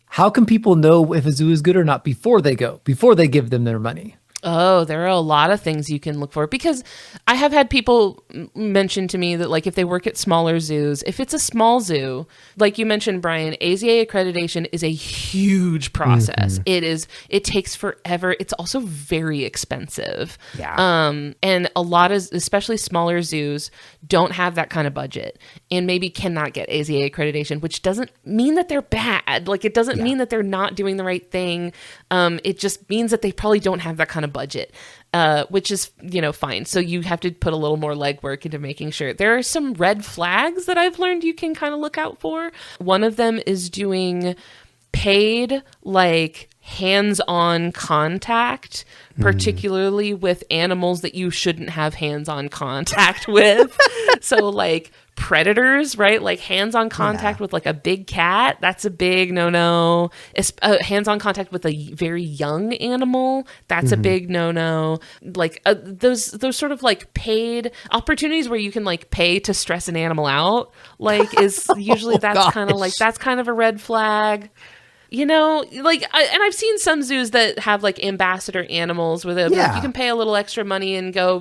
how can people know if a zoo is good or not before they give them their money? Oh, there are a lot of things you can look for, because I have had people mention to me that, like, if they work at smaller zoos, if it's a small zoo, like you mentioned, Brian, AZA accreditation is a huge process. It takes forever. It's also very expensive. Yeah. And a lot of, especially smaller zoos, don't have that kind of budget and maybe cannot get AZA accreditation, which doesn't mean that they're bad. Like, it doesn't mean that they're not doing the right thing. It just means that they probably don't have that kind of budget, which is, fine. So you have to put a little more legwork into making sure. There are some red flags that I've learned you can kind of look out for. One of them is doing paid, like, hands-on contact, particularly with animals that you shouldn't have hands-on contact with. So, like, predators, right? Like, hands-on contact with, like, a big cat, that's a big no-no. Hands-on contact with a very young animal, that's a big no-no. Like, those sort of, like, paid opportunities where you can, like, pay to stress an animal out, like, is usually that's kind of a red flag. And I've seen some zoos that have, like, ambassador animals where like, you can pay a little extra money and go,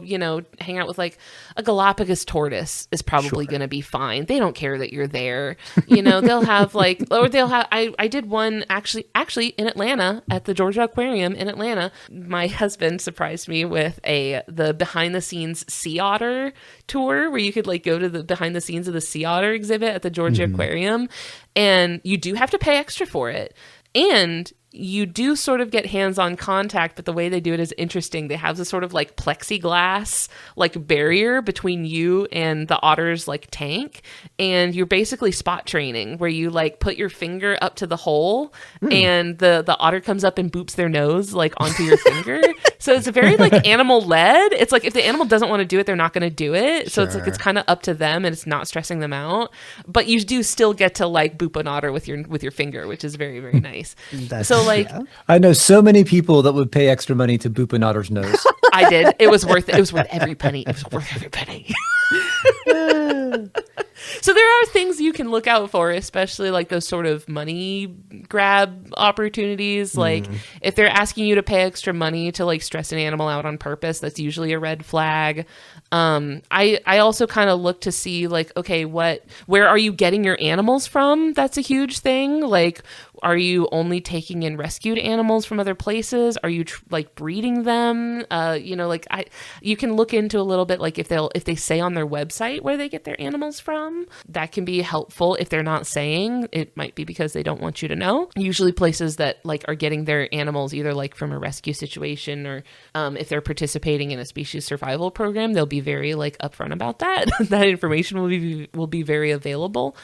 hang out with, like, a Galapagos tortoise is probably going to be fine. They don't care that you're there. They'll have, like, or they'll have, I did one actually in Atlanta at the Georgia Aquarium in Atlanta. My husband surprised me with the behind the scenes sea otter tour where you could, like, go to the behind the scenes of the sea otter exhibit at the Georgia Aquarium. And you do have to pay extra for it. And you do sort of get hands-on contact, but the way they do it is interesting. They have this sort of, like, plexiglass, like, barrier between you and the otter's, like, tank. And you're basically spot training where you, like, put your finger up to the hole and the otter comes up and boops their nose, like, onto your finger. So it's very, like, animal-led. It's like if the animal doesn't want to do it, they're not going to do it. So it's like it's kind of up to them and it's not stressing them out. But you do still get to, like, boop an otter with your finger, which is very, very nice. So, like, I know so many people that would pay extra money to boop an otter's nose. I did. It was worth it. It was worth every penny. It was worth every penny. So there are things you can look out for, especially, like, those sort of money grab opportunities. Like, if they're asking you to pay extra money to, like, stress an animal out on purpose, that's usually a red flag. I also kind of look to see, like, okay, where are you getting your animals from? That's a huge thing. Like, are you only taking in rescued animals from other places? Are you like breeding them? You can look into a little bit, like, if they say on their website where they get their animals from, that can be helpful. If they're not saying, it might be because they don't want you to know. Usually places that, like, are getting their animals either, like, from a rescue situation or if they're participating in a species survival program, they'll be very, like, upfront about that. That information will be very available.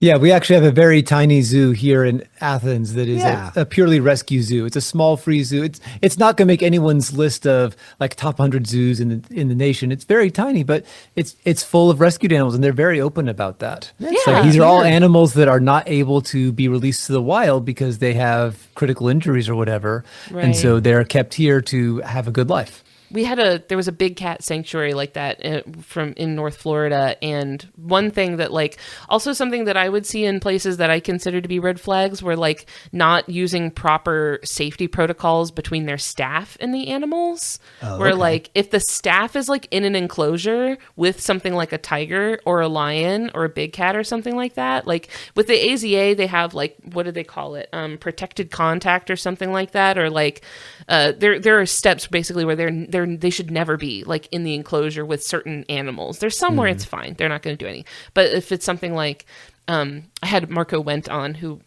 Yeah, we actually have a very tiny zoo here in Athens that is Yeah. a purely rescue zoo. It's a small free zoo. It's not going to make anyone's list of like top 100 zoos in the nation. It's very tiny, but it's full of rescued animals, and they're very open about that. It's like Yeah. these are all animals that are not able to be released to the wild because they have critical injuries or whatever, and so Right. they're kept here to have a good life. There was a big cat sanctuary like that in North Florida. And one thing that also something that I would see in places that I consider to be red flags were like not using proper safety protocols between their staff and the animals. Where okay. like if the staff is like in an enclosure with something like a tiger or a lion or a big cat or something like that, like with the AZA, they have like, what do they call it? Protected contact or something like that. Or like, there are steps basically where they should never be like in the enclosure with certain animals. There's somewhere it's fine. They're not going to do any. But if it's something like, I had Marco Wendt on who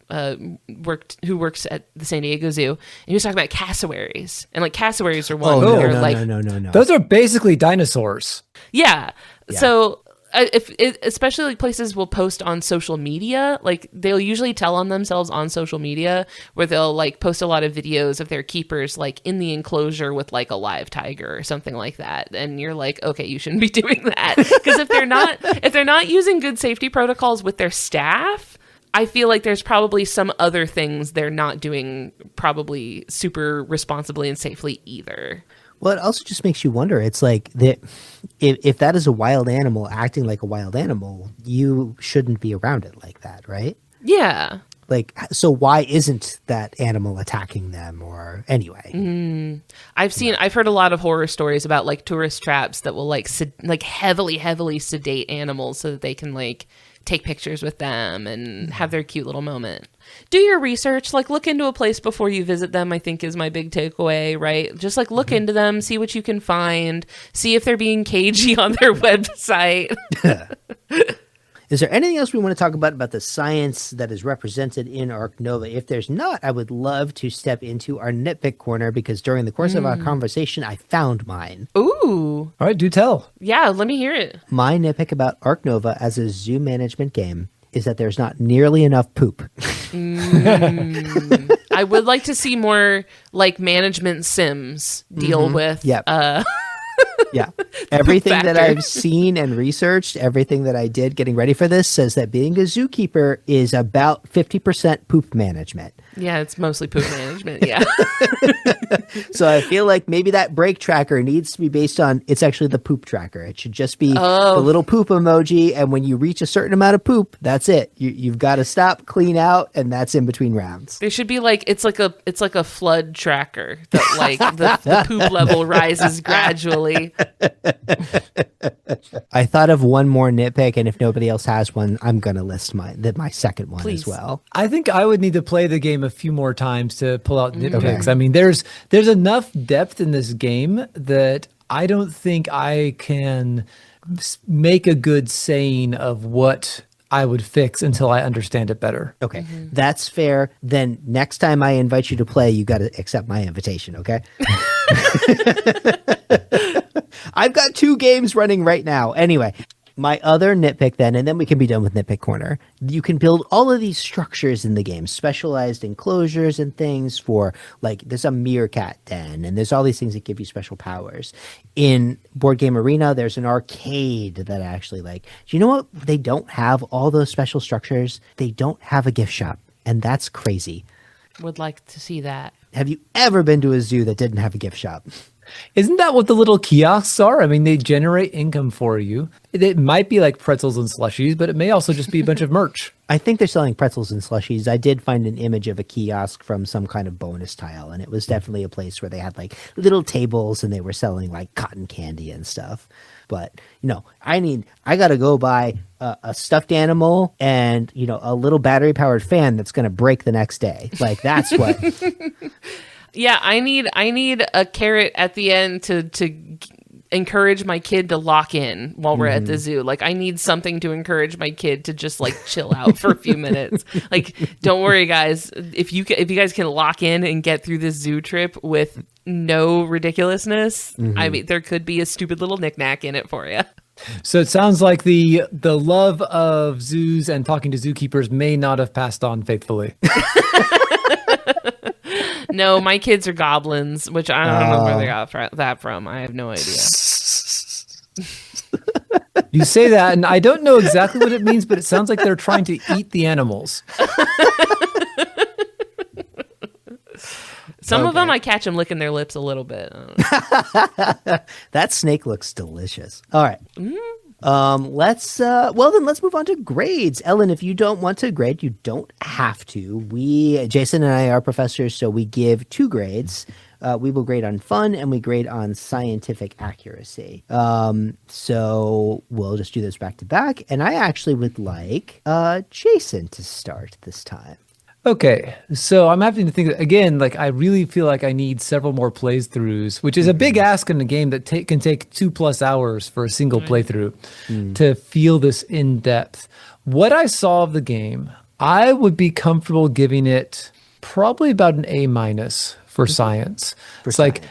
works at the San Diego Zoo, and he was talking about cassowaries, and like cassowaries are one. Oh, where no, like, no. Those are basically dinosaurs. yeah. So especially like places will post on social media, like they'll usually tell on themselves on social media where they'll like post a lot of videos of their keepers like in the enclosure with like a live tiger or something like that. And you're like, okay, you shouldn't be doing that. Because if they're not using good safety protocols with their staff, I feel like there's probably some other things they're not doing probably super responsibly and safely either. Well, it also just makes you wonder. It's like that if that is a wild animal acting like a wild animal, you shouldn't be around it like that, right? Yeah. Like, so why isn't that animal attacking them? Or anyway, I've heard a lot of horror stories about like tourist traps that will like heavily sedate animals so that they can like take pictures with them and have their cute little moment. Do your research, like look into a place before you visit them, I think is my big takeaway, right? Just like look into them, see what you can find, see if they're being cagey on their website. is there anything else we want to talk about the science that is represented in Ark Nova? If there's not, I would love to step into our nitpick corner because during the course of our conversation, I found mine. Ooh. All right, do tell. Yeah, let me hear it. My nitpick about Ark Nova as a zoo management game is that there's not nearly enough poop. I would like to see more like management sims deal with Yep. Yeah. Everything that factor. I've seen and researched, everything that I did getting ready for this says that being a zookeeper is about 50% poop management. Yeah, it's mostly poop management. Yeah. So I feel like maybe that break tracker needs to be based on, it's actually the poop tracker. It should just be the little poop emoji. And when you reach a certain amount of poop, that's it. You've got to stop, clean out, and that's in between rounds. There should be like it's like a flood tracker that like the poop level rises gradually. I thought of one more nitpick, and if nobody else has one, I'm going to list my second one Please. as well. I think I would need to play the game a few more times to pull out nitpicks. I mean, there's enough depth in this game that I don't think I can make a good saying of what I would fix until I understand it better. Okay, that's fair. Then next time I invite you to play, you got to accept my invitation, okay? I've got 2 games running right now. Anyway, my other nitpick then, and then we can be done with Nitpick Corner. You can build all of these structures in the game, specialized enclosures and things for, like, there's a meerkat den, and there's all these things that give you special powers. In Board Game Arena, there's an arcade that actually, like, do you know what? They don't have all those special structures. They don't have a gift shop, and that's crazy. Would like to see that. Have you ever been to a zoo that didn't have a gift shop? Isn't that what the little kiosks are? I mean, they generate income for you. It might be like pretzels and slushies, but it may also just be a bunch of merch. I think they're selling pretzels and slushies. I did find an image of a kiosk from some kind of bonus tile, and it was definitely a place where they had like little tables and they were selling like cotton candy and stuff. But, you know, I got to go buy a stuffed animal and, you know, a little battery powered fan that's going to break the next day. Like, that's what. Yeah, I need a carrot at the end to encourage my kid to lock in while we're at the zoo. Like, I need something to encourage my kid to just like chill out for a few minutes. Like, don't worry, guys. If you guys can lock in and get through this zoo trip with no ridiculousness, I mean, there could be a stupid little knickknack in it for you. So it sounds like the love of zoos and talking to zookeepers may not have passed on faithfully. No, my kids are goblins, which I don't know where they got that from. I have no idea. You say that, and I don't know exactly what it means, but it sounds like they're trying to eat the animals. Some of them, I catch them licking their lips a little bit. That snake looks delicious. All right. Let's move on to grades. Ellen, if you don't want to grade, you don't have to. Jason and I are professors, so we give 2 grades. We will grade on fun and we grade on scientific accuracy. So we'll just do this back to back. And I actually would like Jason to start this time. Okay, so I'm having to think again. Like I really feel like I need several more playthroughs, which is a big ask in a game that can take 2+ hours for a single playthrough to feel this in depth. What I saw of the game, I would be comfortable giving it probably about an A- for science. Like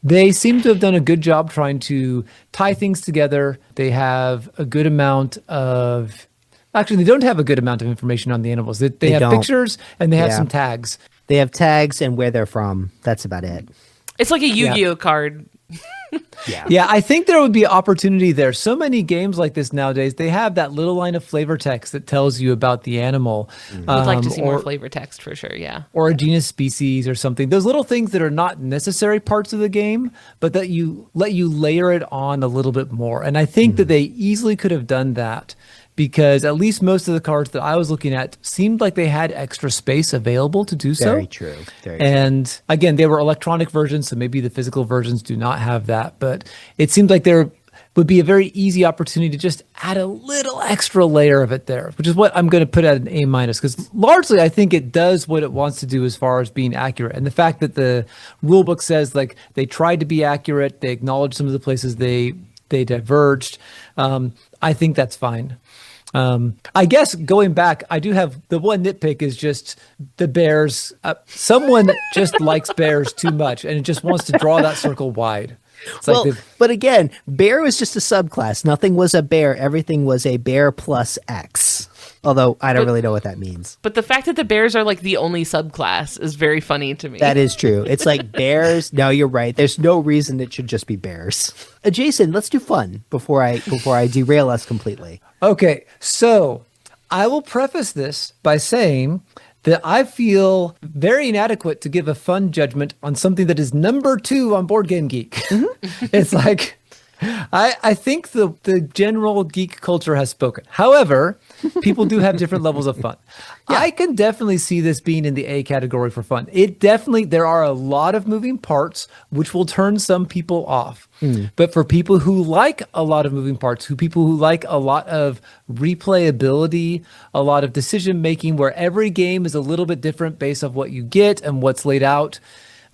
they seem to have done a good job trying to tie things together. They have a good amount of. Actually, they don't have a good amount of information on the animals. They have pictures and they have some tags. They have tags and where they're from. That's about it. It's like a Yu-Gi-Oh card. Yeah, I think there would be opportunity there. So many games like this nowadays, they have that little line of flavor text that tells you about the animal. Would like to see more flavor text for sure, yeah. Or a genus, species, or something. Those little things that are not necessary parts of the game, but that you let you layer it on a little bit more. And I think that they easily could have done that, because at least most of the cards that I was looking at seemed like they had extra space available to do so. Very true. And again, they were electronic versions, so maybe the physical versions do not have that. But it seemed like there would be a very easy opportunity to just add a little extra layer of it there, which is what I'm going to put at an A-, because largely I think it does what it wants to do as far as being accurate. And the fact that the rule book says like they tried to be accurate, they acknowledged some of the places they diverged. I think that's fine. I guess going back, I do have the one nitpick is just the bears. Someone just likes bears too much and it just wants to draw that circle wide. It's but again, bear was just a subclass. Nothing was a bear. Everything was a bear plus X. Although I don't really know what that means. But the fact that the bears are like the only subclass is very funny to me. That is true. It's like bears. No, you're right. There's no reason it should just be bears. Jason, let's do fun before I derail us completely. Okay, so I will preface this by saying that I feel very inadequate to give a fun judgment on something that is number 2 on Board Game Geek. It's like, I think the general geek culture has spoken. However, people do have different levels of fun. Yeah. I can definitely see this being in the A category for fun. There are a lot of moving parts, which will turn some people off. But for people who like a lot of moving parts, people who like a lot of replayability, a lot of decision making, where every game is a little bit different based on what you get and what's laid out.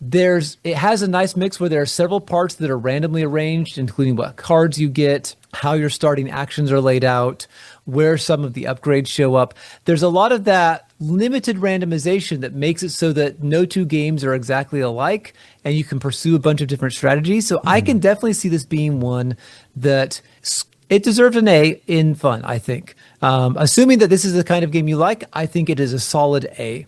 It has a nice mix where there are several parts that are randomly arranged, including what cards you get, how your starting actions are laid out, where some of the upgrades show up. There's a lot of that limited randomization that makes it so that no 2 games are exactly alike and you can pursue a bunch of different strategies. So I can definitely see this being one that it deserves an A in fun, I think. Assuming that this is the kind of game you like, I think it is a solid A.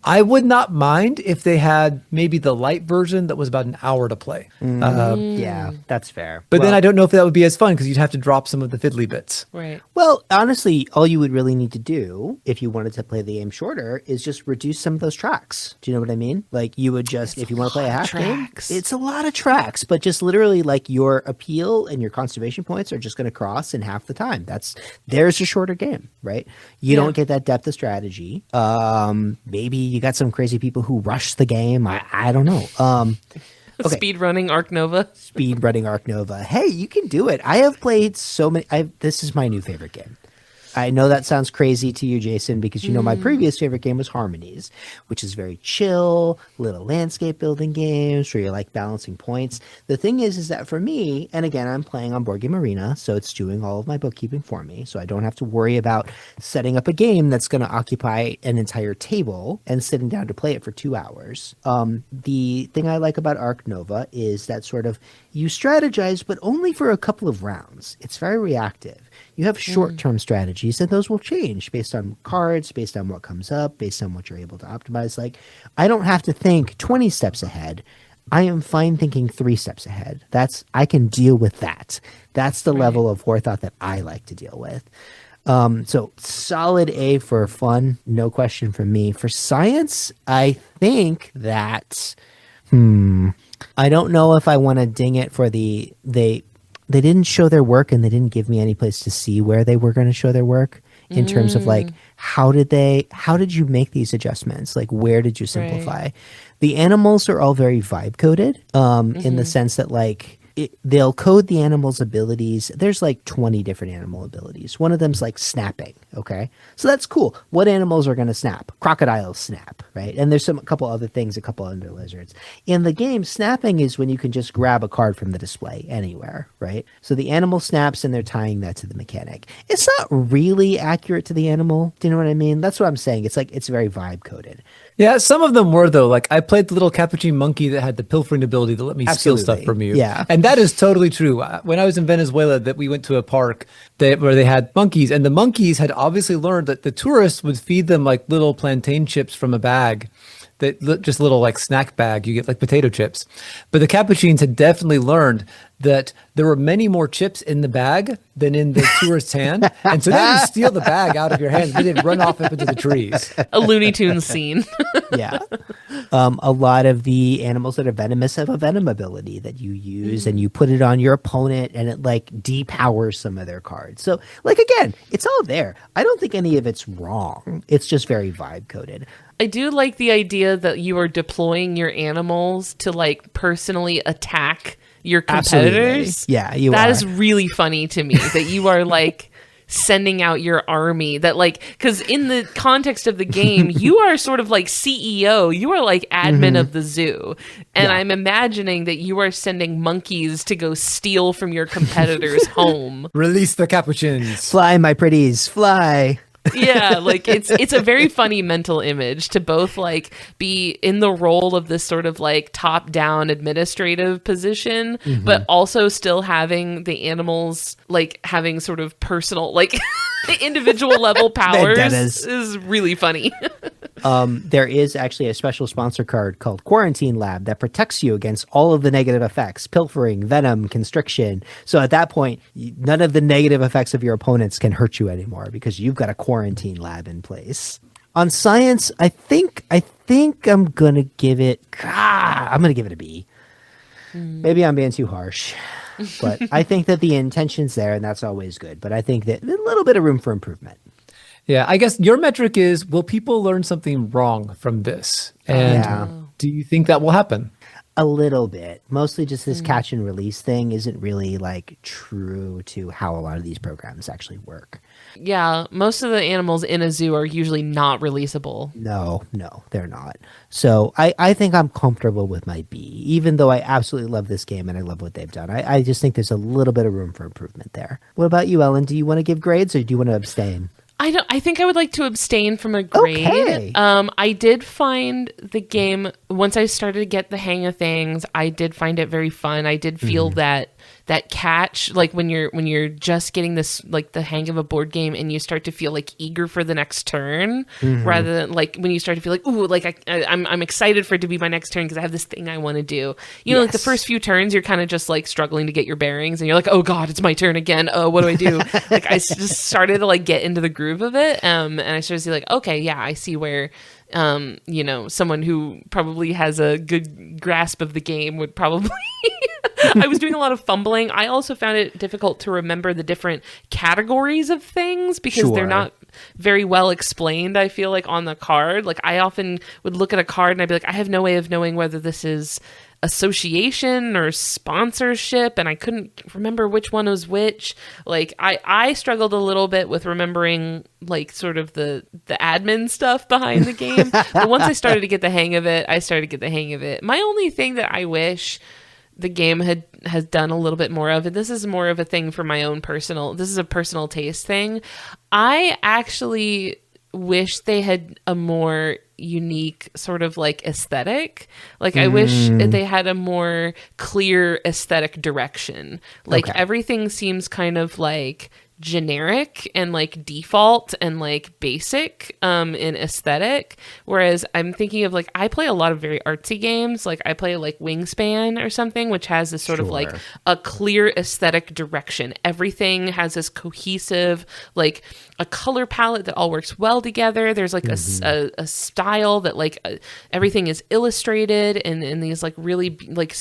I would not mind if they had maybe the light version that was about an hour to play. Yeah, that's fair. But then I don't know if that would be as fun because you'd have to drop some of the fiddly bits. Right. Well, honestly, all you would really need to do if you wanted to play the game shorter is just reduce some of those tracks. Do you know what I mean? Like you would just, if you want to play a half game, it's a lot of tracks, but just literally like your appeal and your conservation points are just going to cross in half the time. There's a shorter game, right? You don't get that depth of strategy. Maybe you got some crazy people who rush the game. I don't know. Okay. Speed running Ark Nova. Speed running Ark Nova. Hey, you can do it. I have played so many. This is my new favorite game. I know that sounds crazy to you, Jason, because you know my previous favorite game was Harmonies, which is very chill, little landscape building games where you're like balancing points. The thing is that for me, and again, I'm playing on Board Game Arena, so it's doing all of my bookkeeping for me, so I don't have to worry about setting up a game that's going to occupy an entire table and sitting down to play it for 2 hours. The thing I like about Ark Nova is that sort of you strategize, but only for a couple of rounds. It's very reactive. You have short-term strategies, and those will change based on cards, based on what comes up, based on what you're able to optimize. Like, I don't have to think 20 steps ahead. I am fine thinking 3 steps ahead. I can deal with that. That's the level of forethought that I like to deal with. So solid A for fun, no question from me. For science, I think that, I don't know if I want to ding it for they didn't show their work and they didn't give me any place to see where they were going to show their work in terms of like, how did you make these adjustments? Like, where did you simplify? Right. The animals are all very vibe coded, in the sense that like, they'll code the animal's abilities. There's like 20 different animal abilities. One of them's like snapping. Okay. So that's cool. What animals are going to snap? Crocodiles snap, right? And there's a couple other things, a couple other lizards. In the game, snapping is when you can just grab a card from the display anywhere, right? So the animal snaps and they're tying that to the mechanic. It's not really accurate to the animal. Do you know what I mean? That's what I'm saying. It's like, it's very vibe coded. Yeah, some of them were, though. Like, I played the little capuchin monkey that had the pilfering ability that let me steal Absolutely. stuff from you. Yeah. And that is totally true. When I was in Venezuela, that we went to a park where they had monkeys, and the monkeys had obviously learned that the tourists would feed them like little plantain chips from a bag. Just a little like snack bag, you get like potato chips. But the capuchins had definitely learned that there were many more chips in the bag than in the tourist's hand. And so they didn't steal the bag out of your hands. They didn't run off up into the trees. A Looney Tunes scene. Yeah. A lot of the animals that are venomous have a venom ability that you use and you put it on your opponent and it like depowers some of their cards. So like, again, it's all there. I don't think any of it's wrong. It's just very vibe coded. I do like the idea that you are deploying your animals to like personally attack your competitors. Absolutely. Yeah, you That are. is really funny to me that you are like sending out your army that like, because in the context of the game, you are sort of like CEO, you are like admin of the zoo. And I'm imagining that you are sending monkeys to go steal from your competitors' home. Release the capuchins. Fly, my pretties, fly. Yeah, like it's a very funny mental image to both like be in the role of this sort of like top-down administrative position, but also still having the animals like having sort of personal like individual level powers Vendettas. is really funny. There is actually a special sponsor card called Quarantine Lab that protects you against all of the negative effects, pilfering, venom, constriction. So at that point, none of the negative effects of your opponents can hurt you anymore because you've got a quarantine lab in place. On science, I think I'm going to give it, I'm going to give it a B. Maybe I'm being too harsh, but I think that the intention's there and that's always good. But I think that a little bit of room for improvement. Yeah, I guess your metric is, will people learn something wrong from this? And do you think that will happen? A little bit. Mostly just this catch and release thing isn't really like true to how a lot of these programs actually work. Yeah, most of the animals in a zoo are usually not releasable. No, they're not. So I think I'm comfortable with my B, even though I absolutely love this game and I love what they've done. I just think there's a little bit of room for improvement there. What about you, Ellen? Do you want to give grades or do you want to abstain? I think I would like to abstain from a grade. Okay. I did find the game, once I started to get the hang of things, I did find it very fun. I did feel that catch, like when you're just getting this, like the hang of a board game and you start to feel like eager for the next turn, rather than like when you start to feel like, ooh, like I'm excited for it to be my next turn because I have this thing I want to do. You know, like the first few turns, you're kind of just like struggling to get your bearings and you're like, oh God, it's my turn again. Oh, what do I do? Like I just started to like get into the groove of it. And I started to see like, okay, yeah, I see where, you know, someone who probably has a good grasp of the game would probably I was doing a lot of fumbling. I also found it difficult to remember the different categories of things because they're not very well explained, I feel like, on the card. Like I often would look at a card and I'd be like, I have no way of knowing whether this is association or sponsorship, and I couldn't remember which one was which. Like I struggled a little bit with remembering like sort of the admin stuff behind the game. But once I started to get the hang of it, My only thing that I wish the game has done a little bit more of, and this is more of a thing for my own this is a personal taste thing. I actually wish they had a more unique sort of like aesthetic. Like I wish they had a more clear aesthetic direction. Like everything seems kind of like generic and like default and like basic in aesthetic, whereas I'm thinking of like I play a lot of very artsy games. Like I play like Wingspan or something, which has this sort of like a clear aesthetic direction. Everything has this cohesive like a color palette that all works well together. There's like a style that like everything is illustrated in these like really like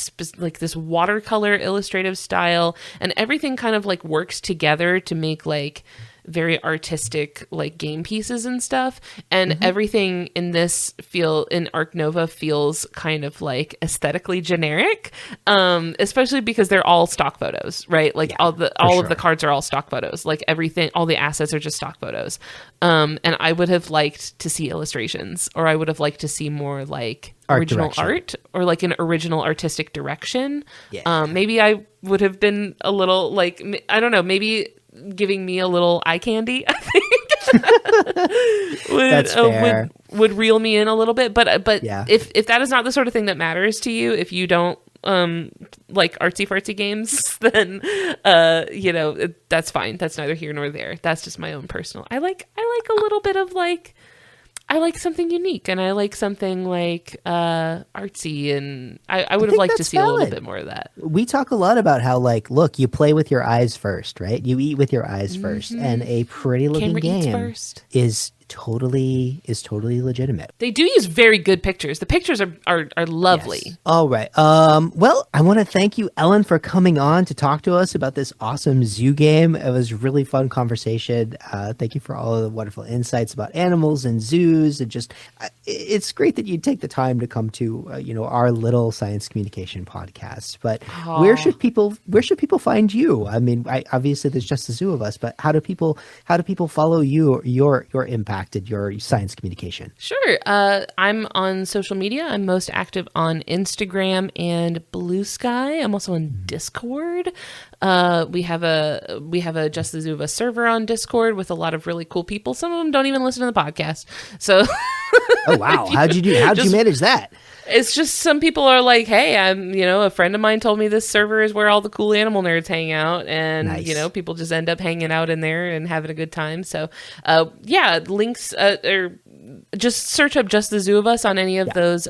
this watercolor illustrative style, and everything kind of like works together to make like very artistic like game pieces and stuff. And everything in in Ark Nova feels kind of like aesthetically generic, especially because they're all stock photos, right? Like all of the cards are all stock photos. Like everything, all the assets are just stock photos. And I would have liked to see illustrations, or I would have liked to see more like original art, or like an original artistic direction. Maybe I would have been a little like, I don't know, maybe giving me a little eye candy, I think would reel me in a little bit. But if that is not the sort of thing that matters to you, if you don't like artsy fartsy games, then that's fine. That's neither here nor there. That's just my own personal. I like a little bit of like, I like something unique, and I like something like artsy, and I would have liked to see a little bit more of that. We talk a lot about how, like, look, you play with your eyes first, right? You eat with your eyes first, and a pretty looking game is totally legitimate. They do use very good pictures. The pictures are lovely. Yes. All right. Well, I want to thank you, Ellen, for coming on to talk to us about this awesome zoo game. It was a really fun conversation. Thank you for all of the wonderful insights about animals and zoos, and just it's great that you take the time to come to our little science communication podcast. But where should people find you? I mean, obviously there's just the zoo of us, but how do people follow you, your impact, your science communication? Sure. I'm on social media. I'm most active on Instagram and Blue Sky. I'm also on Discord. We have a Just the Zoo of Us server on Discord with a lot of really cool people. Some of them don't even listen to the podcast. So oh wow. How'd you manage that? It's just some people are like, hey, a friend of mine told me this server is where all the cool animal nerds hang out, and nice. People just end up hanging out in there and having a good time. So links or just search up Just the Zoo of Us on any of those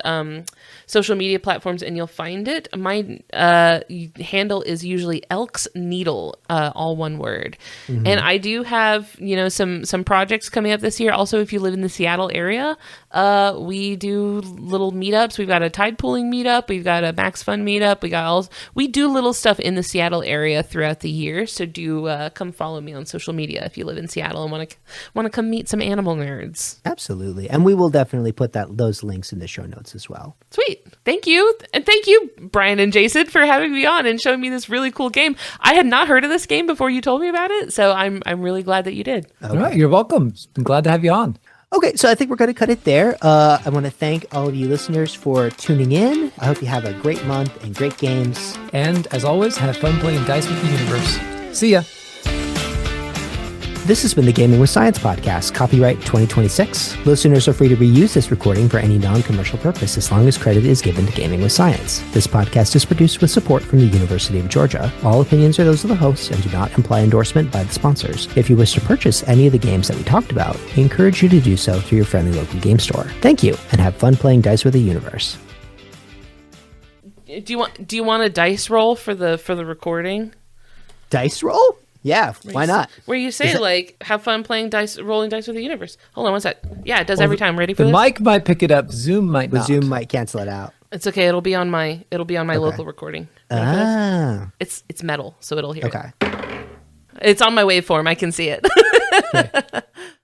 social media platforms and you'll find it. My handle is usually Elks Needle, all one word. And I do have some projects coming up this year. Also, if you live in the Seattle area, we do little meetups. We've got a tide pooling meetup. We've got a Max Fun meetup. We do little stuff in the Seattle area throughout the year. So do come follow me on social media if you live in Seattle and want to come meet some animal nerds. Absolutely. And we will definitely put those links in the show notes as well. Sweet. Thank you. And thank you, Brian and Jason, for having me on and showing me this really cool game. I had not heard of this game before you told me about it. So I'm really glad that you did. Okay. All right. You're welcome. I'm glad to have you on. Okay, so I think we're going to cut it there. I want to thank all of you listeners for tuning in. I hope you have a great month and great games. And as always, have fun playing dice with the universe. See ya. This has been the Gaming with Science podcast, copyright 2026. Listeners are free to reuse this recording for any non-commercial purpose as long as credit is given to Gaming with Science. This podcast is produced with support from the University of Georgia. All opinions are those of the hosts and do not imply endorsement by the sponsors. If you wish to purchase any of the games that we talked about, we encourage you to do so through your friendly local game store. Thank you, and have fun playing dice with the universe. Do you want a dice roll for the recording? Dice roll? Yeah, why not? Where you say have fun rolling dice with the universe. Hold on one sec. Yeah, it does every time. Ready for the this? mic might pick it up. Zoom might not. Zoom might cancel it out. It's okay. It'll be on my local recording. It's metal, so it'll hear it. It's on my waveform. I can see it. Okay.